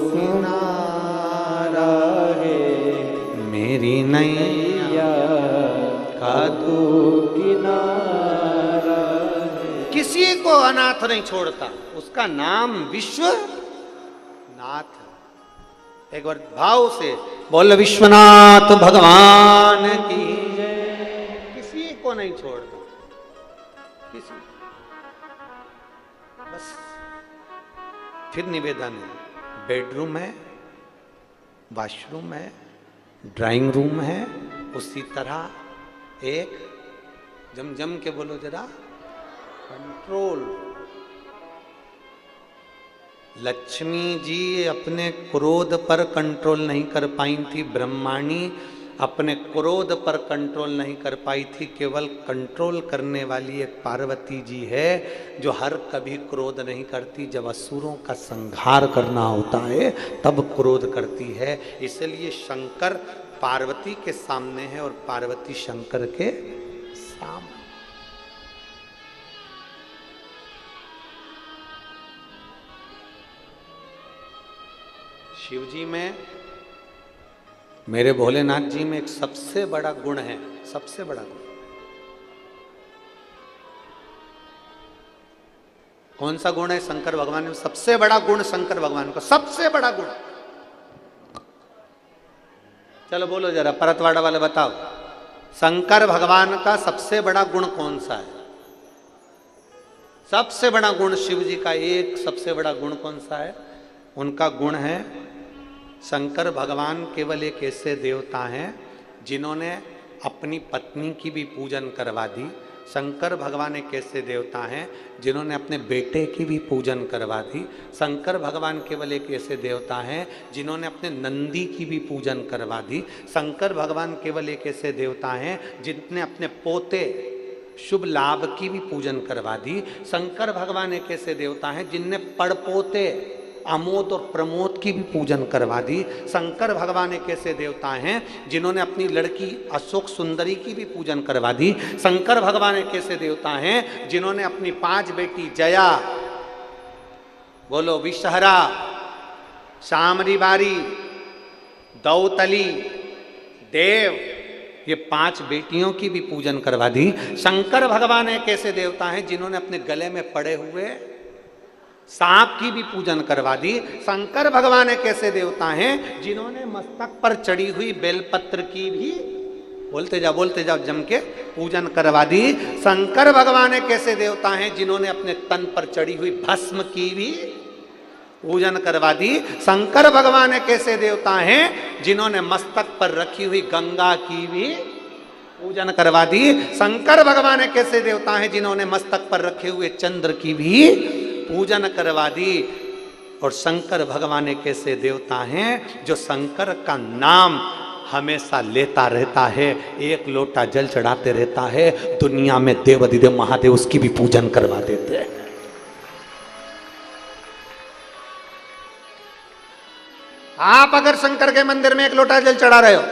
किनारा है, मेरी नैया का तू किनारा है। किसी को अनाथ नहीं छोड़ता, उसका नाम विश्वनाथ है। एक बार भाव से बोल विश्वनाथ भगवान की जय। किसी को नहीं छोड़ता, किसी। बस फिर निवेदन है, बेडरूम है, वॉशरूम है, ड्राइंग रूम है, उसी तरह एक जम के बोलो जरा, कंट्रोल। लक्ष्मी जी अपने क्रोध पर कंट्रोल नहीं कर पाई थी, ब्रह्माणी अपने क्रोध पर कंट्रोल नहीं कर पाई थी। केवल कंट्रोल करने वाली एक पार्वती जी है जो हर कभी क्रोध नहीं करती। जब असुरों का संहार करना होता है तब क्रोध करती है। इसलिए शंकर पार्वती के सामने है और पार्वती शंकर के सामने। शिव जी में, मेरे भोलेनाथ जी में एक सबसे बड़ा गुण है, सबसे बड़ा गुण। कौन सा गुण है शंकर भगवान में? सबसे बड़ा गुण शंकर भगवान का, सबसे बड़ा गुण। चलो बोलो जरा, परतवाड़ा वाले बताओ, शंकर भगवान का सबसे बड़ा गुण कौन सा है? सबसे बड़ा गुण शिव जी का एक सबसे बड़ा गुण कौन सा है? उनका गुण है, शंकर भगवान केवल एक ऐसे देवता हैं जिन्होंने अपनी पत्नी की भी पूजन करवा दी। शंकर भगवान एक ऐसे देवता हैं जिन्होंने अपने बेटे की भी पूजन करवा दी। शंकर भगवान केवल एक ऐसे देवता हैं जिन्होंने अपने नंदी की भी पूजन करवा दी। शंकर भगवान केवल एक ऐसे देवता हैं जिनने अपने पोते शुभ लाभ की भी पूजन करवा दी। शंकर भगवान एक ऐसे देवता हैं जिनने पड़पोते अमोद और प्रमोद की भी पूजन करवा दी। शंकर भगवान एक ऐसे देवता हैं जिन्होंने अपनी लड़की अशोक सुंदरी की भी पूजन करवा दी। शंकर भगवान एक ऐसे देवता हैं जिन्होंने अपनी 5 बेटी जया, बोलो विषहरा, शामरी बारी, दौतली, देव, ये 5 बेटियों की भी पूजन करवा दी। शंकर भगवान एक ऐसे देवता हैं जिन्होंने अपने गले में पड़े हुए सांप की भी पूजन करवा दी। शंकर भगवान एक ऐसे देवता हैं जिन्होंने मस्तक पर चढ़ी हुई बेलपत्र की भी, बोलते जाओ जम के, पूजन करवा दी। शंकर भगवान एक ऐसे देवता हैं जिन्होंने अपने तन पर चढ़ी हुई भस्म की भी पूजन करवा दी। शंकर भगवान एक ऐसे देवता हैं जिन्होंने मस्तक पर रखी हुई गंगा की भी पूजन करवा दी। शंकर भगवान एक ऐसे देवता हैं जिन्होंने मस्तक पर रखे हुए चंद्र की भी पूजन करवा दी। और शंकर भगवान एक ऐसे देवता हैं जो शंकर का नाम हमेशा लेता रहता है, एक लोटा जल चढ़ाते रहता है, दुनिया में देवाधिदेव महादेव उसकी भी पूजन करवा देते हैं। आप अगर शंकर के मंदिर में एक लोटा जल चढ़ा रहे हो,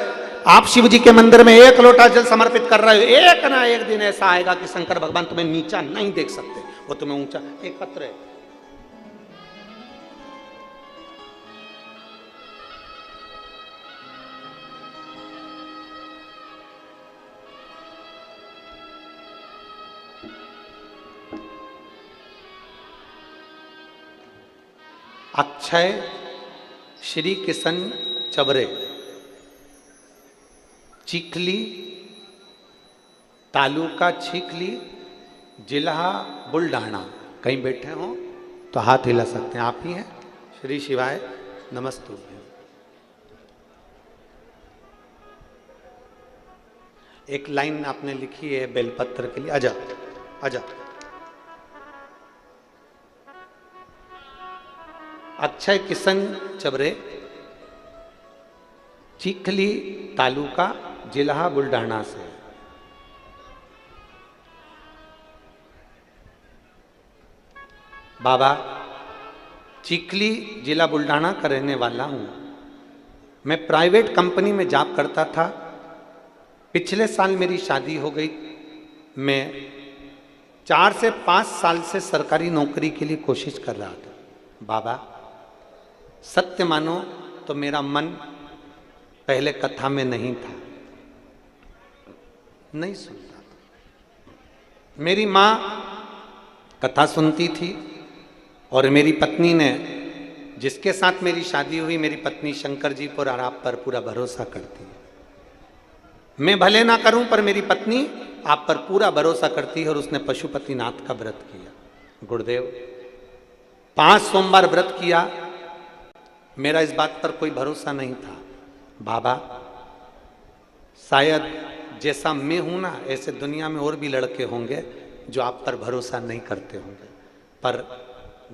आप शिव जी के मंदिर में एक लोटा जल समर्पित कर रहे हो, एक ना एक दिन ऐसा आएगा कि शंकर भगवान तुम्हें नीचा नहीं देख सकते, वो तुम्हें ऊंचा एकत्र है। अक्षय श्री किशन चबरे, चिखली तालुका चिखली, जिला बुल्ढाना। कहीं बैठे हो तो हाथ हिला सकते हैं, आप ही हैं। श्री शिवाय नमस्तुभ्यं। एक लाइन आपने लिखी है बेलपत्र के लिए, आजा आजा। अक्षय किशन चबरे, चिखली तालुका, जिला बुल्ढाना से। बाबा, चिखली जिला बुल्ढाना का रहने वाला हूं। मैं प्राइवेट कंपनी में जॉब करता था। पिछले साल मेरी शादी हो गई। मैं 4 से 5 साल से सरकारी नौकरी के लिए कोशिश कर रहा था। बाबा, सत्य मानो तो मेरा मन पहले कथा में नहीं था, नहीं सुनता था। मेरी माँ कथा सुनती थी और मेरी पत्नी ने, जिसके साथ मेरी शादी हुई, मेरी पत्नी शंकर जी पर और आप पर पूरा भरोसा करती है। मैं भले ना करूं पर मेरी पत्नी आप पर पूरा भरोसा करती है और उसने पशुपतिनाथ का व्रत किया। गुरुदेव 5 सोमवार व्रत किया। मेरा इस बात पर कोई भरोसा नहीं था। बाबा शायद जैसा मैं हूं ना, ऐसे दुनिया में और भी लड़के होंगे जो आप पर भरोसा नहीं करते होंगे, पर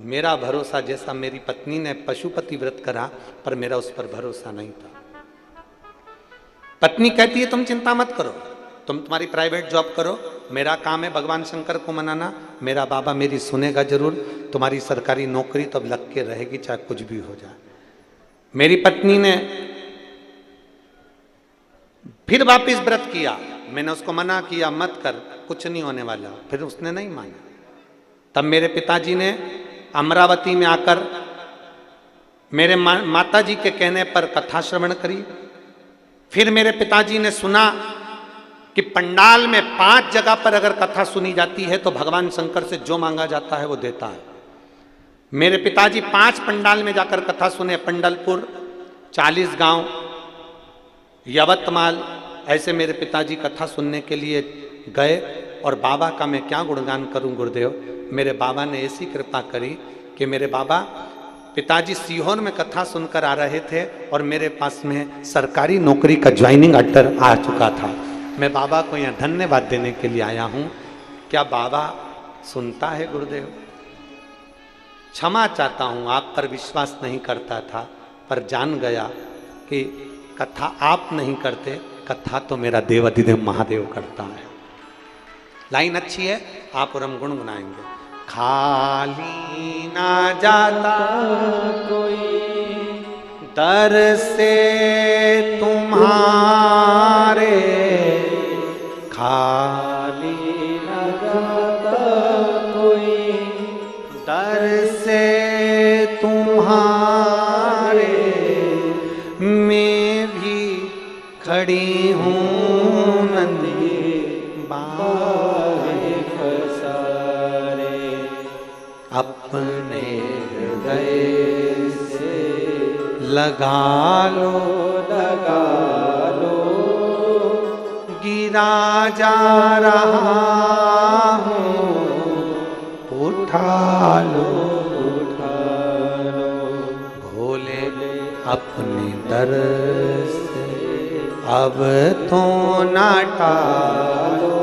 मेरा भरोसा, जैसा मेरी पत्नी ने पशुपति व्रत करा, पर मेरा उस पर भरोसा नहीं था। पत्नी कहती है तुम चिंता मत करो, तुम तुम्हारी प्राइवेट जॉब करो, मेरा काम है भगवान शंकर को मनाना, मेरा बाबा मेरी सुनेगा जरूर, तुम्हारी सरकारी नौकरी तो अब लग के रहेगी चाहे कुछ भी हो जाए। मेरी पत्नी ने फिर वापिस व्रत किया। मैंने उसको मना किया मत कर, कुछ नहीं होने वाला, फिर उसने नहीं माना। तब मेरे पिताजी ने अमरावती में आकर मेरे माता जी के कहने पर कथा श्रवण करी। फिर मेरे पिताजी ने सुना कि पंडाल में 5 जगह पर अगर कथा सुनी जाती है तो भगवान शंकर से जो मांगा जाता है वो देता है। मेरे पिताजी 5 पंडाल में जाकर कथा सुने, पंडलपुर, 40 गांव, यवतमाल, ऐसे मेरे पिताजी कथा सुनने के लिए गए। और बाबा का मैं क्या गुणगान करूं गुरुदेव, मेरे बाबा ने ऐसी कृपा करी कि मेरे बाबा, पिताजी सीहोर में कथा सुनकर आ रहे थे और मेरे पास में सरकारी नौकरी का ज्वाइनिंग लेटर आ चुका था। मैं बाबा को यहाँ धन्यवाद देने के लिए आया हूँ। क्या बाबा सुनता है गुरुदेव? क्षमा चाहता हूँ, आप पर विश्वास नहीं करता था, पर जान गया कि कथा आप नहीं करते, कथा तो मेरा देवाधिदेव महादेव करता है। लाइन अच्छी है, आप और हम गुनगुनाएंगे। खाली ना जाता कोई दर से तुम्हारे, खाली ना जाता कोई दर से तुम्हारे, मैं भी खड़ी हूँ नंदी बाहे फसारे, अपने हृदय से लगा लो, लगा लो, गिरा जा रहा हूँ, उठा लो, उठा लो, भोले अपने दर से अब तो ना टालो,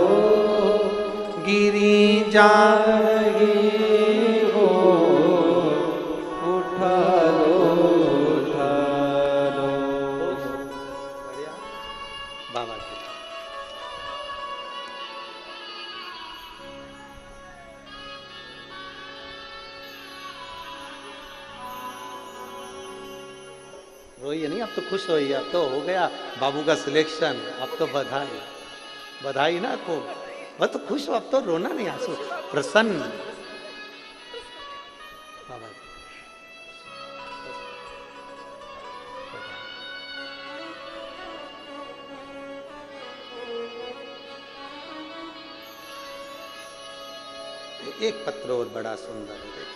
गिरी जा रही हो, उठा लो, उठा लो। बढ़िया बाबा जी। रोइए नहीं, अब तो खुश होइए, अब तो हो गया बाबू का सिलेक्शन, अब तो बधाई, बधाई ना को, बस तो खुश हो, अब तो रोना नहीं, आंसू, प्रसन्न बाबा। एक पत्र और बड़ा सुंदर है,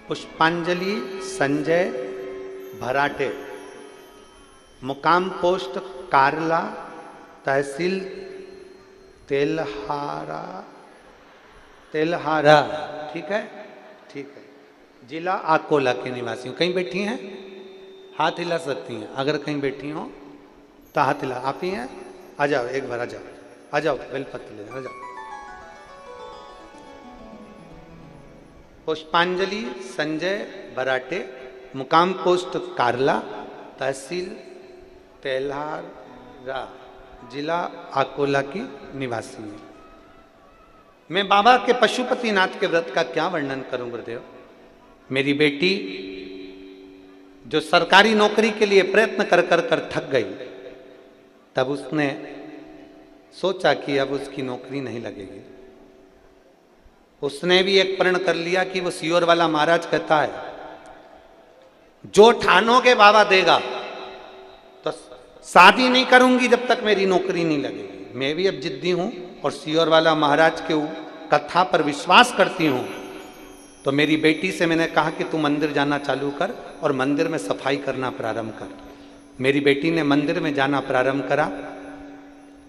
पुष्पांजलि संजय भराटे, मुकाम पोस्ट कारला, तहसील तेल्हारा, तेल्हारा, ठीक है, ठीक है, जिला अकोला के निवासी हूँ। कहीं बैठी हैं? हाथ हिला सकती हैं, अगर कहीं बैठी हो तो हाथ हिला। आप ही हैं? आ जाओ, एक बार आ जाओ, आ जाओ, बेलपत्र ले आ जाओ। पुष्पांजलि संजय बराटे, मुकाम पोस्ट कारला, तहसील तेल्हारा, जिला अकोला की निवासी है। मैं बाबा के पशुपतिनाथ के व्रत का क्या वर्णन करूं गुरुदेव। मेरी बेटी जो सरकारी नौकरी के लिए प्रयत्न कर कर कर थक गई, तब उसने सोचा कि अब उसकी नौकरी नहीं लगेगी। उसने भी एक प्रण कर लिया कि वो सियोर वाला महाराज कहता है, जो ठानोगे बाबा देगा, तो शादी नहीं करूंगी जब तक मेरी नौकरी नहीं लगेगी। मैं भी अब जिद्दी हूं और सियोर वाला महाराज के कथा पर विश्वास करती हूं। तो मेरी बेटी से मैंने कहा कि तू मंदिर जाना चालू कर और मंदिर में सफाई करना प्रारंभ कर। मेरी बेटी ने मंदिर में जाना प्रारंभ करा,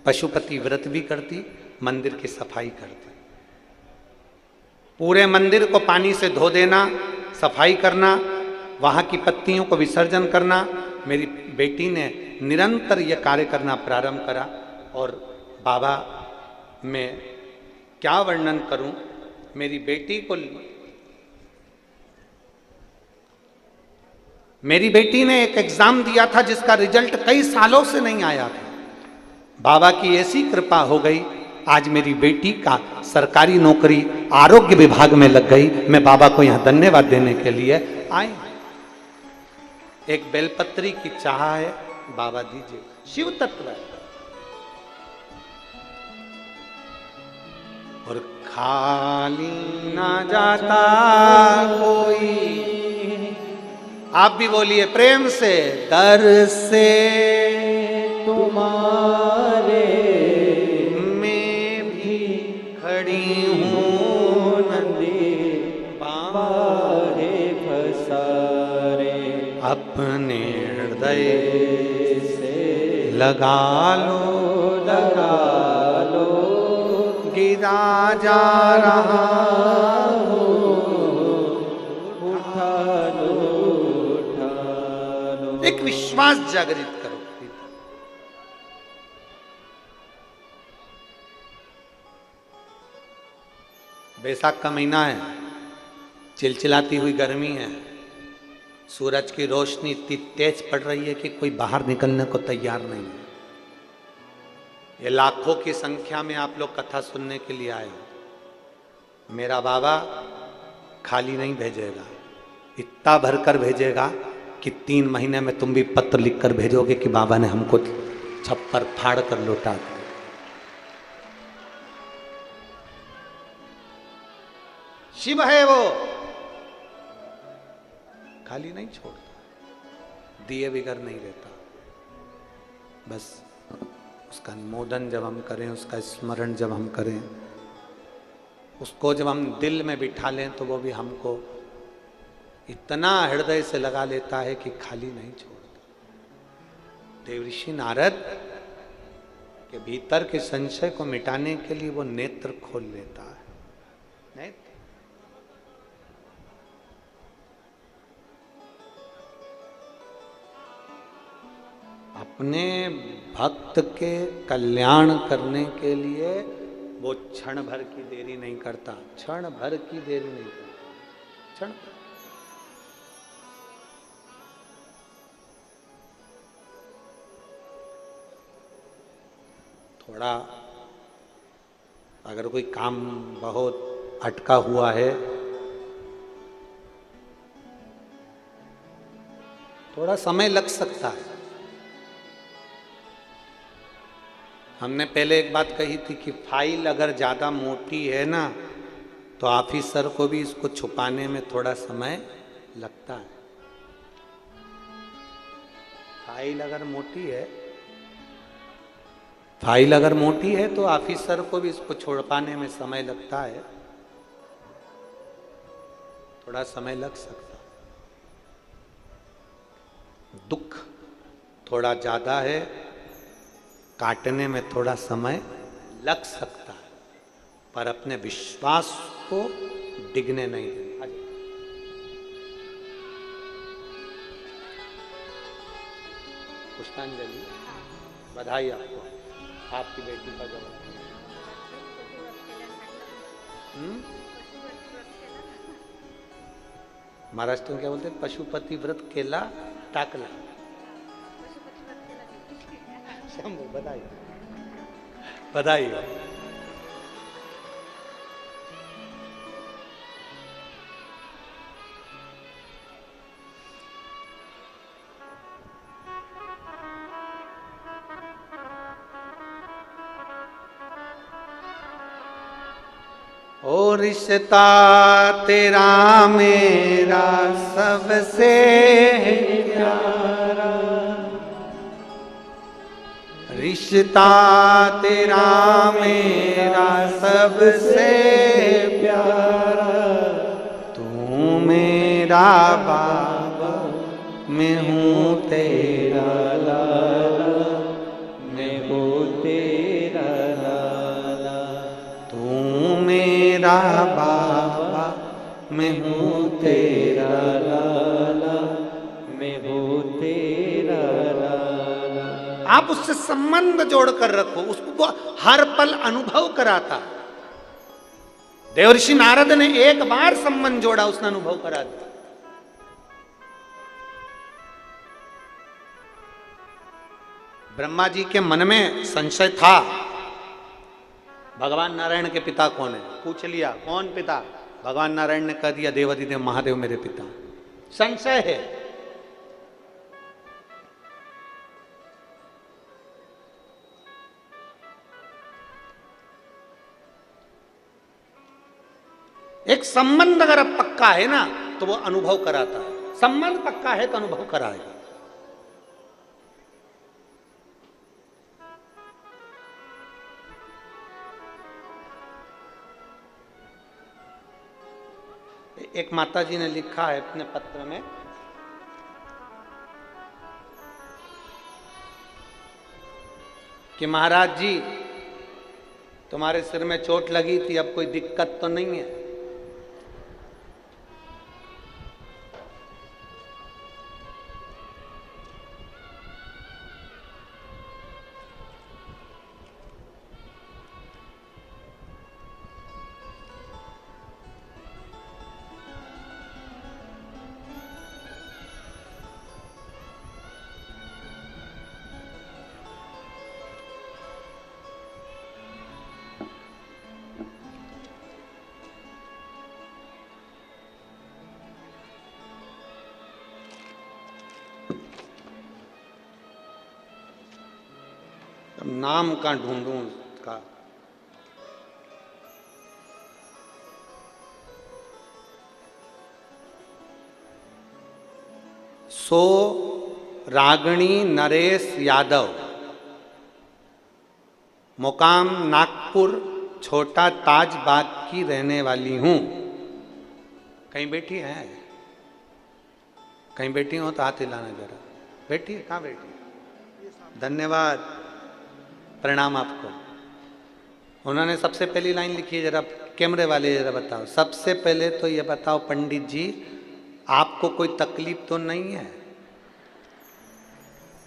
पशुपति व्रत भी करती, मंदिर की सफाई करती। पूरे मंदिर को पानी से धो देना, सफाई करना, वहां की पत्तियों को विसर्जन करना। मेरी बेटी ने निरंतर यह कार्य करना प्रारंभ करा। और बाबा, मैं क्या वर्णन करूं, मेरी बेटी ने एक एग्जाम दिया था जिसका रिजल्ट कई सालों से नहीं आया था। बाबा की ऐसी कृपा हो गई, आज मेरी बेटी का सरकारी नौकरी आरोग्य विभाग में लग गई। मैं बाबा को यहां धन्यवाद देने के लिए आए। एक बेलपत्री की चाह है, बाबा दीजिए, शिव तत्व है। और खाली ना जाता कोई, आप भी बोलिए प्रेम से, दर से तुम्हारे मैं भी खड़ी हूँ नंदी बाहे फसारे, अपने हृदय से लगा लो, लगा लो, गिरा जा रहा हूँ, उठा लो, उठा लो। एक विश्वास जागृत करो। बैसाख का महीना है, चिलचिलाती हुई गर्मी है, सूरज की रोशनी इतनी तेज पड़ रही है कि कोई बाहर निकलने को तैयार नहीं है। ये लाखों की संख्या में आप लोग कथा सुनने के लिए आए हो। मेरा बाबा खाली नहीं भेजेगा, इतना भरकर भेजेगा कि 3 महीने में तुम भी पत्र लिखकर भेजोगे कि बाबा ने हमको छप्पर फाड़ कर लौटा दिया। शिव है वो, खाली नहीं छोड़ता, दिए बिगर नहीं रहता। बस उसका अनुमोदन जब हम करें, उसका स्मरण जब हम करें, उसको जब हम दिल में बिठा लें, तो वो भी हमको इतना हृदय से लगा लेता है कि खाली नहीं छोड़ता। देवऋषि नारद के भीतर के संशय को मिटाने के लिए वो नेत्र खोल लेता है। नेत्र अपने भक्त के कल्याण करने के लिए वो क्षण भर की देरी नहीं करता, क्षण भर की देरी नहीं करता, क्षण भर। थोड़ा अगर कोई काम बहुत अटका हुआ है, थोड़ा समय लग सकता है। हमने पहले एक बात कही थी कि फाइल अगर ज़्यादा मोटी है ना, तो ऑफिसर को भी इसको छुपाने में थोड़ा समय लगता है। फाइल अगर मोटी है तो ऑफिसर को भी इसको छुपाने में समय लगता है, थोड़ा समय लग सकता है। दुख थोड़ा ज़्यादा है, काटने में थोड़ा समय लग सकता है, पर अपने विश्वास को डिगने नहीं देना। पुष्पांजलि, बधाई आपको, आपकी बेटी का जन्म। महाराष्ट्र में क्या बोलते हैं, पशुपति व्रत केला टाकला। शंभू, बधाई बधाई हो। ओ रिश्ता तेरा मेरा सबसे प्यारा, रिश्ता तेरा मेरा सबसे प्यारा, तू मेरा बाबा मैं हूँ तेरा लाला, मैं हूँ तेरा लाला, तू मेरा बाबा मैं हूँ तेरा लाला, मैं हूँ तेरा लाला। आप उससे संबंध जोड़कर रखो, उसको हर पल अनुभव कराता। देवर्षि नारद ने एक बार संबंध जोड़ा, उसने अनुभव करा दिया। ब्रह्मा जी के मन में संशय था, भगवान नारायण के पिता कौन है? पूछ लिया कौन पिता? भगवान नारायण ने कह दिया देवाधिदेव महादेव मेरे पिता। संशय है। एक संबंध अगर अब पक्का है ना तो वो अनुभव कराता है। संबंध पक्का है तो अनुभव कराएगा। एक माता जी ने लिखा है अपने पत्र में, कि महाराज जी तुम्हारे सिर में चोट लगी थी, अब कोई दिक्कत तो नहीं है? नाम का ढूंढूं उसका। सो रागिणी नरेश यादव, मुकाम नागपुर, छोटा ताज बाग की रहने वाली हूं। कहीं बैठी है? कहीं बैठी हो तो हाथ हिलाना जरा। बैठी है? कहाँ बैठी? धन्यवाद, प्रणाम आपको। उन्होंने सबसे पहली लाइन लिखी है, जरा कैमरे वाले जरा बताओ। सबसे पहले तो ये बताओ पंडित जी, आपको कोई तकलीफ तो नहीं है?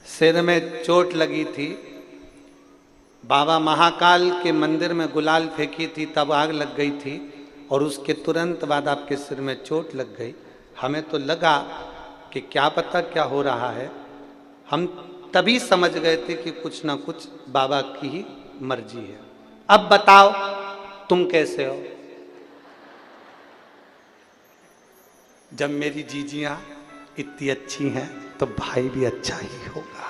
सिर में चोट लगी थी, बाबा महाकाल के मंदिर में गुलाल फेंकी थी तब आग लग गई थी, और उसके तुरंत बाद आपके सिर में चोट लग गई। हमें तो लगा कि क्या पता क्या हो रहा है। हम तभी समझ गए थे कि कुछ ना कुछ बाबा की ही मर्जी है। अब बताओ तुम कैसे हो? जब मेरी जीजियां इतनी अच्छी हैं तो भाई भी अच्छा ही होगा।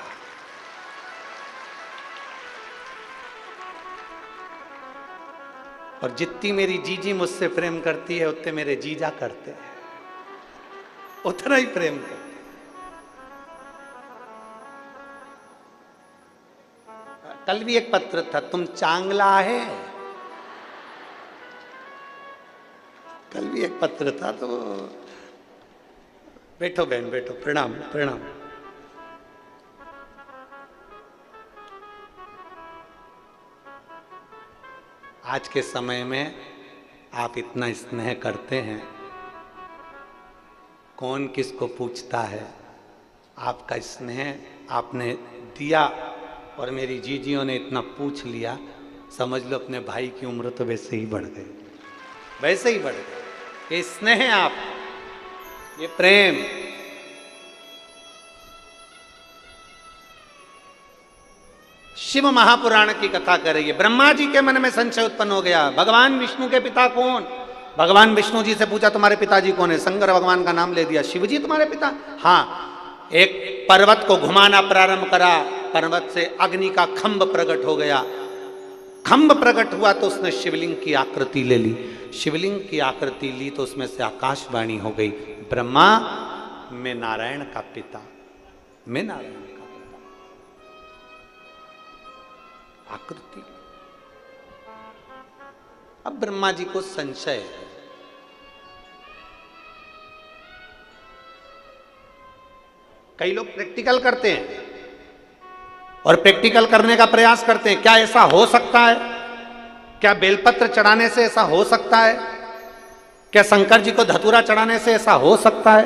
और जितनी मेरी जीजी मुझसे प्रेम करती है उतने मेरे जीजा करते हैं, उतना ही प्रेम करते हैं। कल भी एक पत्र था, तुम चांगला है। कल भी एक पत्र था, तो बैठो बहन बैठो, प्रणाम प्रणाम। आज के समय में आप इतना स्नेह करते हैं, कौन किसको पूछता है? आपका स्नेह आपने दिया और मेरी जीजियों ने इतना पूछ लिया, समझ लो अपने भाई की उम्र तो वैसे ही बढ़ गई, वैसे ही बढ़ गई। ये स्नेह है आप, ये प्रेम। शिव महापुराण की कथा कर रही है। ब्रह्मा जी के मन में संशय उत्पन्न हो गया, भगवान विष्णु के पिता कौन? भगवान विष्णु जी से पूछा तुम्हारे पिताजी कौन है? शंकर भगवान का नाम ले दिया। शिव जी तुम्हारे पिता? हाँ। एक पर्वत को घुमाना प्रारंभ करा, पर्वत से अग्नि का खंभ प्रकट हो गया, खंभ प्रकट हुआ तो उसने शिवलिंग की आकृति ले ली, शिवलिंग की आकृति ली तो उसमें से आकाशवाणी हो गई, ब्रह्मा मैं नारायण का पिता, मैं नारायण का पिता। आकृति। अब ब्रह्मा जी को संशय है, कई लोग प्रैक्टिकल करते हैं और प्रैक्टिकल करने का प्रयास करते हैं, क्या ऐसा हो सकता है? क्या बेलपत्र चढ़ाने से ऐसा हो सकता है? क्या शंकर जी को धतूरा चढ़ाने से ऐसा हो सकता है?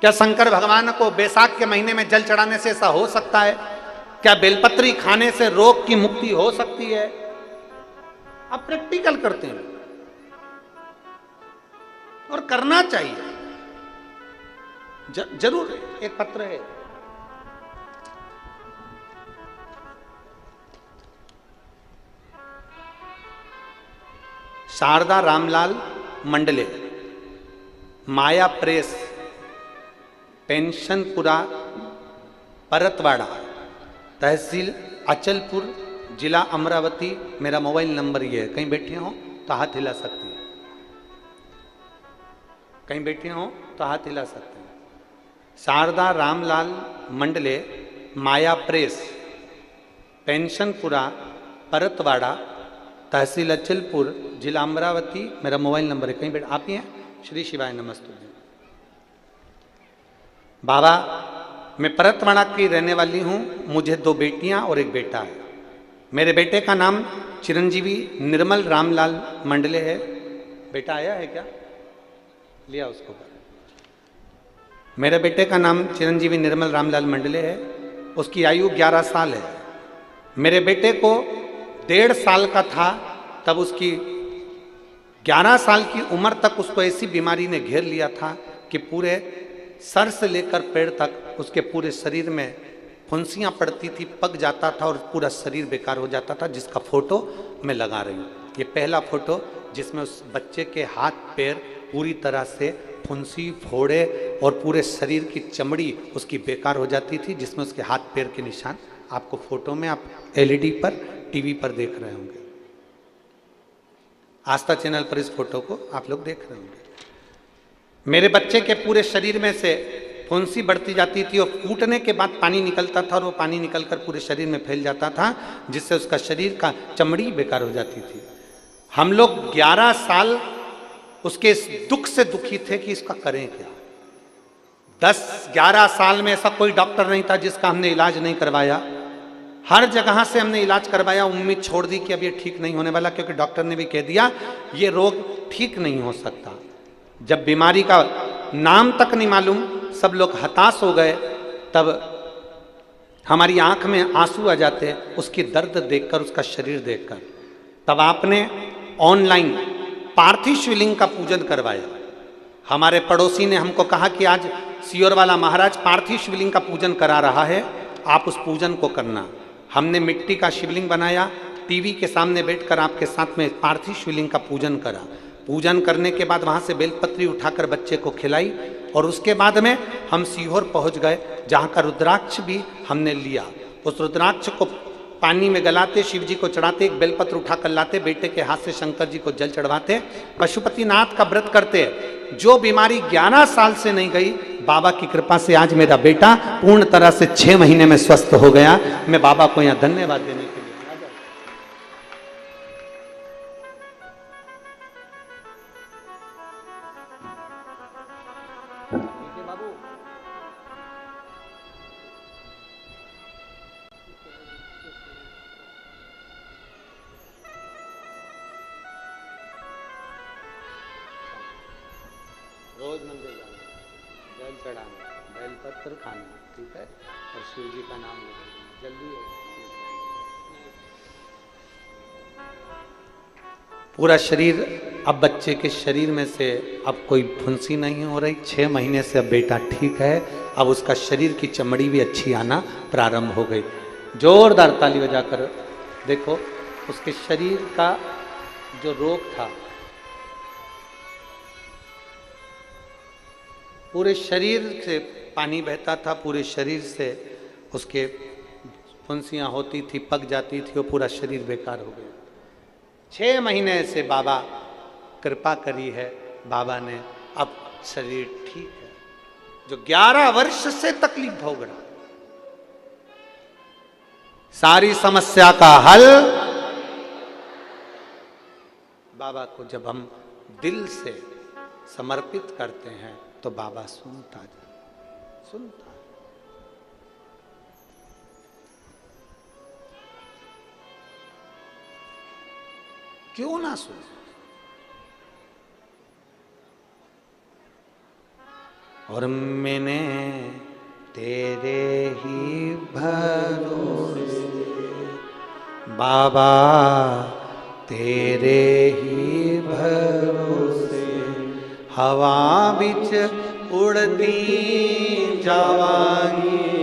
क्या शंकर भगवान को बैसाख के महीने में जल चढ़ाने से ऐसा हो सकता है? क्या बेलपत्री खाने से रोग की मुक्ति हो सकती है? आप प्रैक्टिकल करते हैं और करना चाहिए। जरूर एक पत्र है, शारदा रामलाल मंडले, माया प्रेस, पेंशनपुरा, परतवाड़ा, तहसील अचलपुर, जिला अमरावती। मेरा मोबाइल नंबर ये है, कहीं बैठे हो तो हाथ हिला सकते हैं, कहीं बैठे हो तो हाथ हिला सकते हैं। शारदा रामलाल मंडले, माया प्रेस, पेंशनपुरा, परतवाड़ा, तहसील अचलपुर, जिला अमरावती। मेरा मोबाइल नंबर है, कहीं बैठ। आप ही हैं? श्री शिवाय नमस्तु। बाबा मैं परतवाड़ा की रहने वाली हूँ, मुझे 2 बेटियां और 1 बेटा है। मेरे बेटे का नाम चिरंजीवी निर्मल रामलाल मंडले है। बेटा आया है क्या? लिया उसको। मेरे बेटे का नाम चिरंजीवी निर्मल रामलाल मंडले है, उसकी आयु 11 साल है। मेरे बेटे को 1.5 साल का था तब उसकी 11 साल की उम्र तक उसको ऐसी बीमारी ने घेर लिया था कि पूरे सर से लेकर पैर तक उसके पूरे शरीर में फुंसियाँ पड़ती थी, पक जाता था और पूरा शरीर बेकार हो जाता था, जिसका फोटो मैं लगा रही हूँ। ये पहला फोटो जिसमें उस बच्चे के हाथ पैर पूरी तरह से फुंसी, फोड़े और पूरे शरीर की चमड़ी उसकी बेकार हो जाती थी, जिसमें उसके हाथ पैर के निशान आपको फोटो में आप एलईडी पर, टीवी पर देख रहे होंगे। आस्था चैनल पर इस फोटो को आप लोग देख रहे होंगे। मेरे बच्चे के पूरे शरीर में से फुंसी बढ़ती जाती थी और फूटने के बाद पानी निकलता था और वो पानी निकलकर पूरे शरीर में फैल जाता था, जिससे उसका शरीर का चमड़ी बेकार हो जाती थी। हम लोग 11 साल उसके इस दुख से दुखी थे कि इसका करें क्या। 10-11 साल में ऐसा कोई डॉक्टर नहीं था जिसका हमने इलाज नहीं करवाया। हर जगह से हमने इलाज करवाया, उम्मीद छोड़ दी कि अब ये ठीक नहीं होने वाला, क्योंकि डॉक्टर ने भी कह दिया ये रोग ठीक नहीं हो सकता। जब बीमारी का नाम तक नहीं मालूम, सब लोग हताश हो गए, तब हमारी आंख में आंसू आ जाते उसकी दर्द देखकर, उसका शरीर देखकर। तब आपने ऑनलाइन पार्थिव शिवलिंग का पूजन करवाया। हमारे पड़ोसी ने हमको कहा कि आज सियोर वाला महाराज पार्थिव शिवलिंग का पूजन करा रहा है, आप उस पूजन को करना। हमने मिट्टी का शिवलिंग बनाया, टीवी के सामने बैठकर आपके साथ में पार्थिव शिवलिंग का पूजन करा। पूजन करने के बाद वहाँ से बेलपत्री उठाकर बच्चे को खिलाई और उसके बाद में हम सीहोर पहुँच गए, जहाँ का रुद्राक्ष भी हमने लिया। उस रुद्राक्ष को पानी में गलाते, शिव जी को चढ़ाते, एक बेलपत्र उठाकर लाते, बेटे के हाथ से शंकर जी को जल चढ़वाते, पशुपतिनाथ का व्रत करते। जो बीमारी 11 साल से नहीं गई, बाबा की कृपा से आज मेरा बेटा पूर्ण तरह से 6 महीने में स्वस्थ हो गया। मैं बाबा को यहाँ धन्यवाद देने के लिए रोज मंदिर जाना, जल चढ़ाना, बेलपत्र खाना, ठीक है, और शिव जी का नाम लेना। जल्दी पूरा शरीर, अब बच्चे के शरीर में से अब कोई फुंसी नहीं हो रही। 6 महीने से अब बेटा ठीक है, अब उसका शरीर की चमड़ी भी अच्छी आना प्रारंभ हो गई। जोरदार ताली बजाकर देखो, उसके शरीर का जो रोग था, पूरे शरीर से पानी बहता था, पूरे शरीर से उसके फुंसियाँ होती थी, पक जाती थी, वो पूरा शरीर बेकार हो गया। 6 महीने से बाबा कृपा करी है बाबा ने, अब शरीर ठीक है। जो 11 वर्ष से तकलीफ भोग रहा, सारी समस्या का हल बाबा को जब हम दिल से समर्पित करते हैं तो बाबा सुनता है। क्यों ना सुन? और मैंने तेरे ही भरोसे बाबा, तेरे ही भरोसे हवा बिच उड़ती जावांगी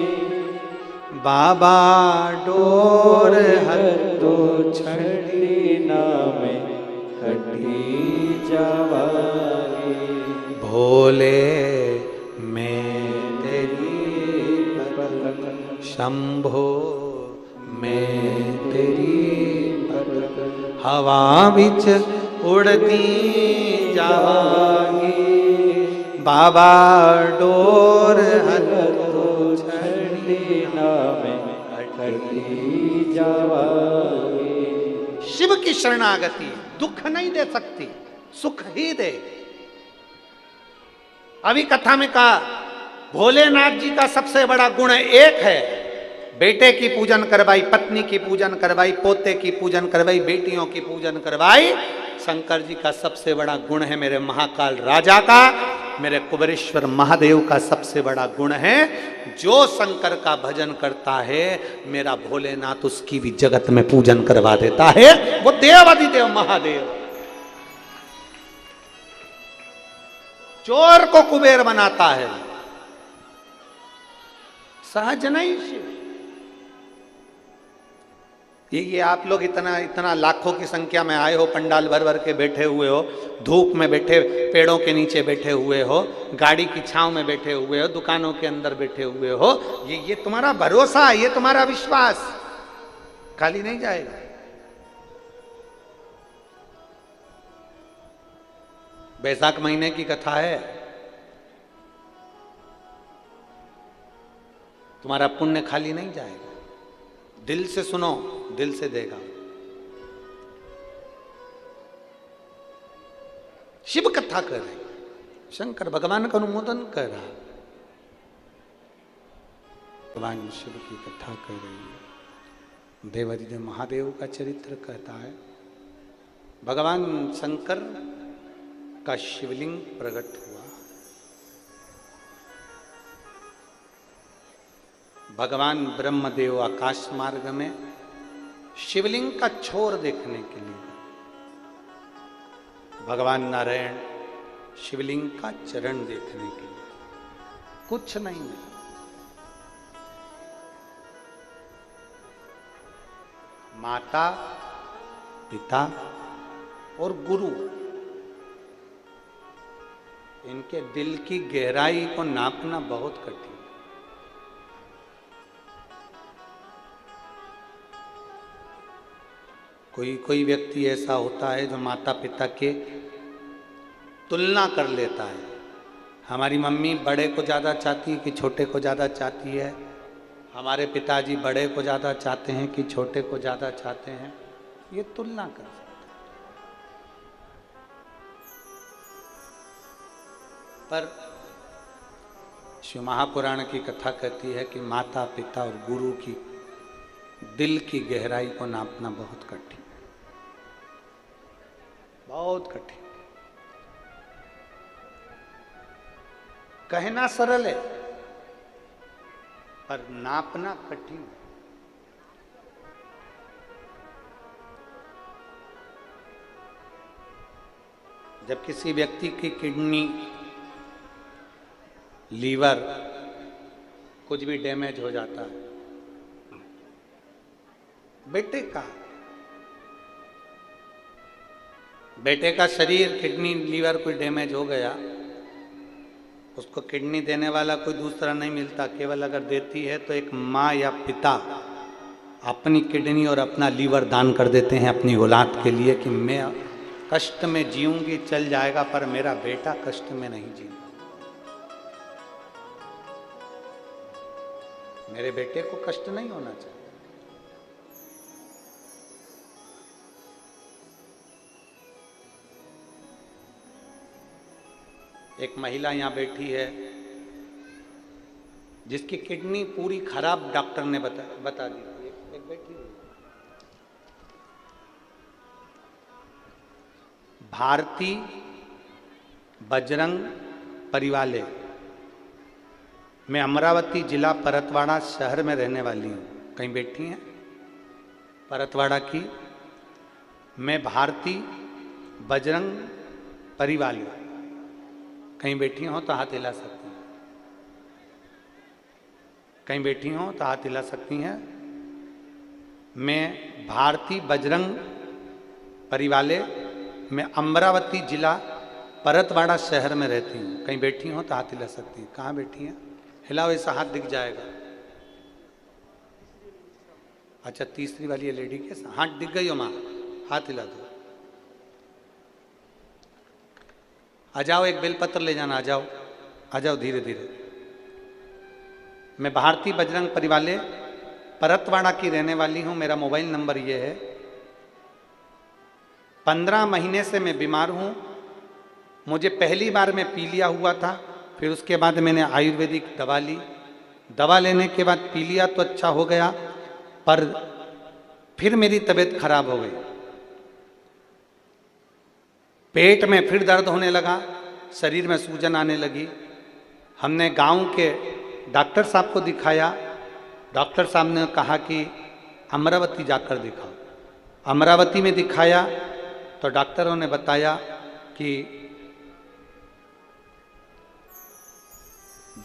बाबा, डोर हर तो छड़ी ना में कटी जावांगी भोले मैं तेरी शंभो मैं तेरी हवा बिच उड़ती जावांगी बाबा, डोर हर तो छड़ी ना में कटी जावांगी। शिव की शरणागति दुख नहीं दे सकती, सुख ही दे। अभी कथा में कहा भोलेनाथ जी का सबसे बड़ा गुण एक है, बेटे की पूजन करवाई, पत्नी की पूजन करवाई, पोते की पूजन करवाई, बेटियों की पूजन करवाई। शंकर जी का सबसे बड़ा गुण है, मेरे महाकाल राजा का, मेरे कुबेरेश्वर महादेव का सबसे बड़ा गुण है, जो शंकर का भजन करता है मेरा भोलेनाथ उसकी भी जगत में पूजन करवा देता है। वो देव अधिदेव महादेव, चोर को कुबेर बनाता है, सहज नहीं शिव। ये आप लोग इतना लाखों की संख्या में आए हो, पंडाल भर भर के बैठे हुए हो, धूप में बैठे, पेड़ों के नीचे बैठे हुए हो, गाड़ी की छांव में बैठे हुए हो, दुकानों के अंदर बैठे हुए हो, ये तुम्हारा भरोसा, ये तुम्हारा विश्वास खाली नहीं जाएगा। बैसाख महीने की कथा है, तुम्हारा पुण्य खाली नहीं जाएगा। दिल से सुनो, दिल से देगा। शिव कथा कर रहे, शंकर भगवान का अनुमोदन कर रहा, भगवान शिव की कथा कर रही है। देवाधिदेव महादेव का चरित्र कहता है, भगवान शंकर का शिवलिंग प्रकट हुआ। भगवान ब्रह्मदेव आकाश मार्ग में शिवलिंग का छोर देखने के लिए, भगवान नारायण शिवलिंग का चरण देखने के लिए, कुछ नहीं मिला। माता, पिता और गुरु, इनके दिल की गहराई को नापना बहुत कठिन। कोई व्यक्ति ऐसा होता है जो माता पिता के तुलना कर लेता है। हमारी मम्मी बड़े को ज़्यादा चाहती है कि छोटे को ज़्यादा चाहती है, हमारे पिताजी बड़े को ज़्यादा चाहते हैं कि छोटे को ज़्यादा चाहते हैं, ये तुलना कर सकते हैं। पर शिव महापुराण की कथा कहती है कि माता पिता और गुरु की दिल की गहराई को नापना बहुत कठिन, बहुत कठिन। कहना सरल है पर नापना कठिन। जब किसी व्यक्ति की किडनी, लीवर कुछ भी डैमेज हो जाता है, बेटे का शरीर, किडनी लीवर कोई डैमेज हो गया, उसको किडनी देने वाला कोई दूसरा नहीं मिलता, केवल अगर देती है तो एक माँ या पिता अपनी किडनी और अपना लीवर दान कर देते हैं अपनी औलाद के लिए कि मैं कष्ट में जीऊंगी चल जाएगा पर मेरा बेटा कष्ट में नहीं जीएगा, मेरे बेटे को कष्ट नहीं होना चाहिए। एक महिला यहां बैठी है जिसकी किडनी पूरी खराब डॉक्टर ने बता दी थी। एक बैठी हुई भारती बजरंग परिवाले, मैं अमरावती जिला परतवाड़ा शहर में रहने वाली हूँ। कहीं बैठी हैं परतवाड़ा की। मैं भारती बजरंग परिवाले, कहीं बैठी हो तो हाथ हिला सकती हैं, कहीं बैठी हो तो हाथ हिला सकती हैं। मैं भारती बजरंग परिवाले, मैं अमरावती जिला परतवाड़ा शहर में रहती हूँ। कहीं बैठी हो तो हाथ हिला सकती हैं। कहाँ बैठी हैं? हिलाओ, ऐसा हाथ दिख जाएगा। अच्छा, तीसरी वाली है लेडी के हाथ दिख गई हो माँ, हाथ हिला दो। आ जाओ, एक बेलपत्र ले जाना। आ जाओ, आ जाओ धीरे धीरे। मैं भारती बजरंग परिवाले परतवाड़ा की रहने वाली हूं। मेरा मोबाइल नंबर ये है। 15 महीने से मैं बीमार हूं। मुझे पहली बार में पीलिया हुआ था, फिर उसके बाद मैंने आयुर्वेदिक दवा ली। दवा लेने के बाद पीलिया तो अच्छा हो गया, पर फिर मेरी तबीयत खराब हो गई। पेट में फिर दर्द होने लगा, शरीर में सूजन आने लगी। हमने गांव के डॉक्टर साहब को दिखाया। डॉक्टर साहब ने कहा कि अमरावती जाकर दिखाओ। अमरावती में दिखाया तो डॉक्टरों ने बताया कि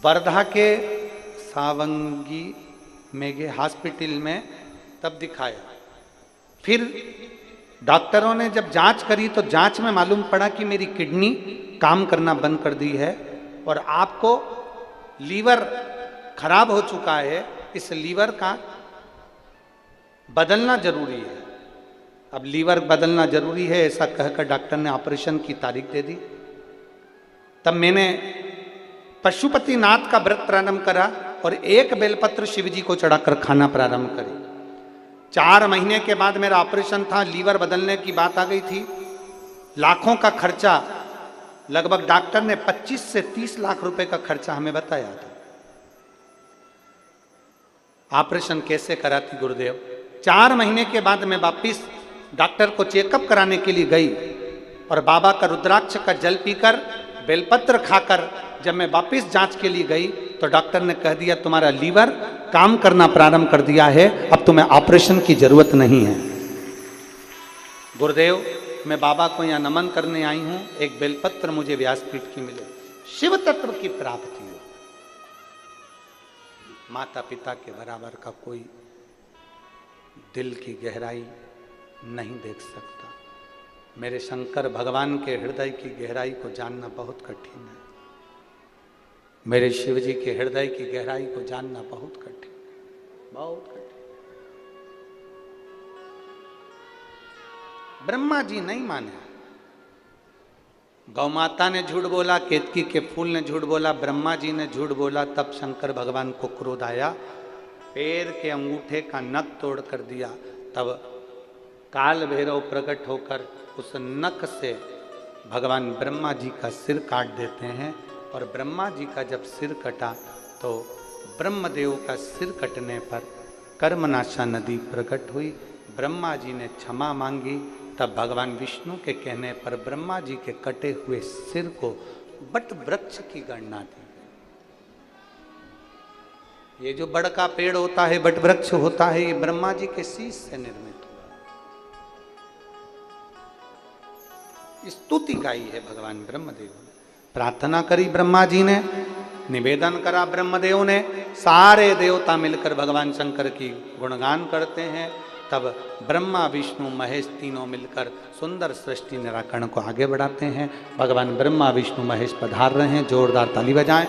वर्धा के सावंगी मेघे हॉस्पिटल में तब दिखाया। फिर डॉक्टरों ने जब जांच करी तो जांच में मालूम पड़ा कि मेरी किडनी काम करना बंद कर दी है और आपको लीवर खराब हो चुका है, इस लीवर का बदलना जरूरी है। अब लीवर बदलना जरूरी है ऐसा कहकर डॉक्टर ने ऑपरेशन की तारीख दे दी। तब मैंने पशुपतिनाथ का व्रत प्रारंभ करा और एक बेलपत्र शिव जी को चढ़ाकर खाना प्रारंभ करी। 4 महीने के बाद मेरा ऑपरेशन था। लीवर बदलने की बात आ गई थी। लाखों का खर्चा, लगभग डॉक्टर ने 25 से 30 लाख रुपए का खर्चा हमें बताया था। ऑपरेशन कैसे करा थी गुरुदेव? 4 महीने के बाद मैं वापिस डॉक्टर को चेकअप कराने के लिए गई और बाबा का रुद्राक्ष का जल पीकर, बेलपत्र खाकर जब मैं वापिस जांच के लिए गई तो डॉक्टर ने कह दिया तुम्हारा लीवर काम करना प्रारंभ कर दिया है, अब तुम्हें ऑपरेशन की जरूरत नहीं है। गुरुदेव, मैं बाबा को यहाँ नमन करने आई हूँ। एक बेलपत्र मुझे व्यासपीठ की मिले, शिव तत्व की प्राप्ति हो। माता पिता के बराबर का कोई दिल की गहराई नहीं देख सकता। मेरे शंकर भगवान के हृदय की गहराई को जानना बहुत कठिन है। मेरे शिव जी के हृदय की गहराई को जानना बहुत कठिन, बहुत कठिन। ब्रह्मा जी नहीं माने। गौ माता ने झूठ बोला, केतकी के फूल ने झूठ बोला, ब्रह्मा जी ने झूठ बोला। तब शंकर भगवान को क्रोध आया, पैर के अंगूठे का नख तोड़ कर दिया। तब काल भैरव प्रकट होकर उस नख से भगवान ब्रह्मा जी का सिर काट देते हैं। और ब्रह्मा जी का जब सिर कटा तो ब्रह्मदेव का सिर कटने पर कर्मनाशा नदी प्रकट हुई। ब्रह्मा जी ने क्षमा मांगी। तब भगवान विष्णु के कहने पर ब्रह्मा जी के कटे हुए सिर को बट वृक्ष की गणना दी। ये जो बड़ का पेड़ होता है, बट वृक्ष होता है, ये ब्रह्मा जी के शीश से निर्मित हुआ। स्तुति गाई है भगवान ब्रह्मदेव ने, प्रार्थना करी ब्रह्मा जी ने, निवेदन करा ब्रह्मदेव ने। सारे देवता मिलकर भगवान शंकर की गुणगान करते हैं। तब ब्रह्मा विष्णु महेश तीनों मिलकर सुंदर सृष्टि निराकरण को आगे बढ़ाते हैं। भगवान ब्रह्मा विष्णु महेश पधार रहे हैं, जोरदार ताली बजाएं।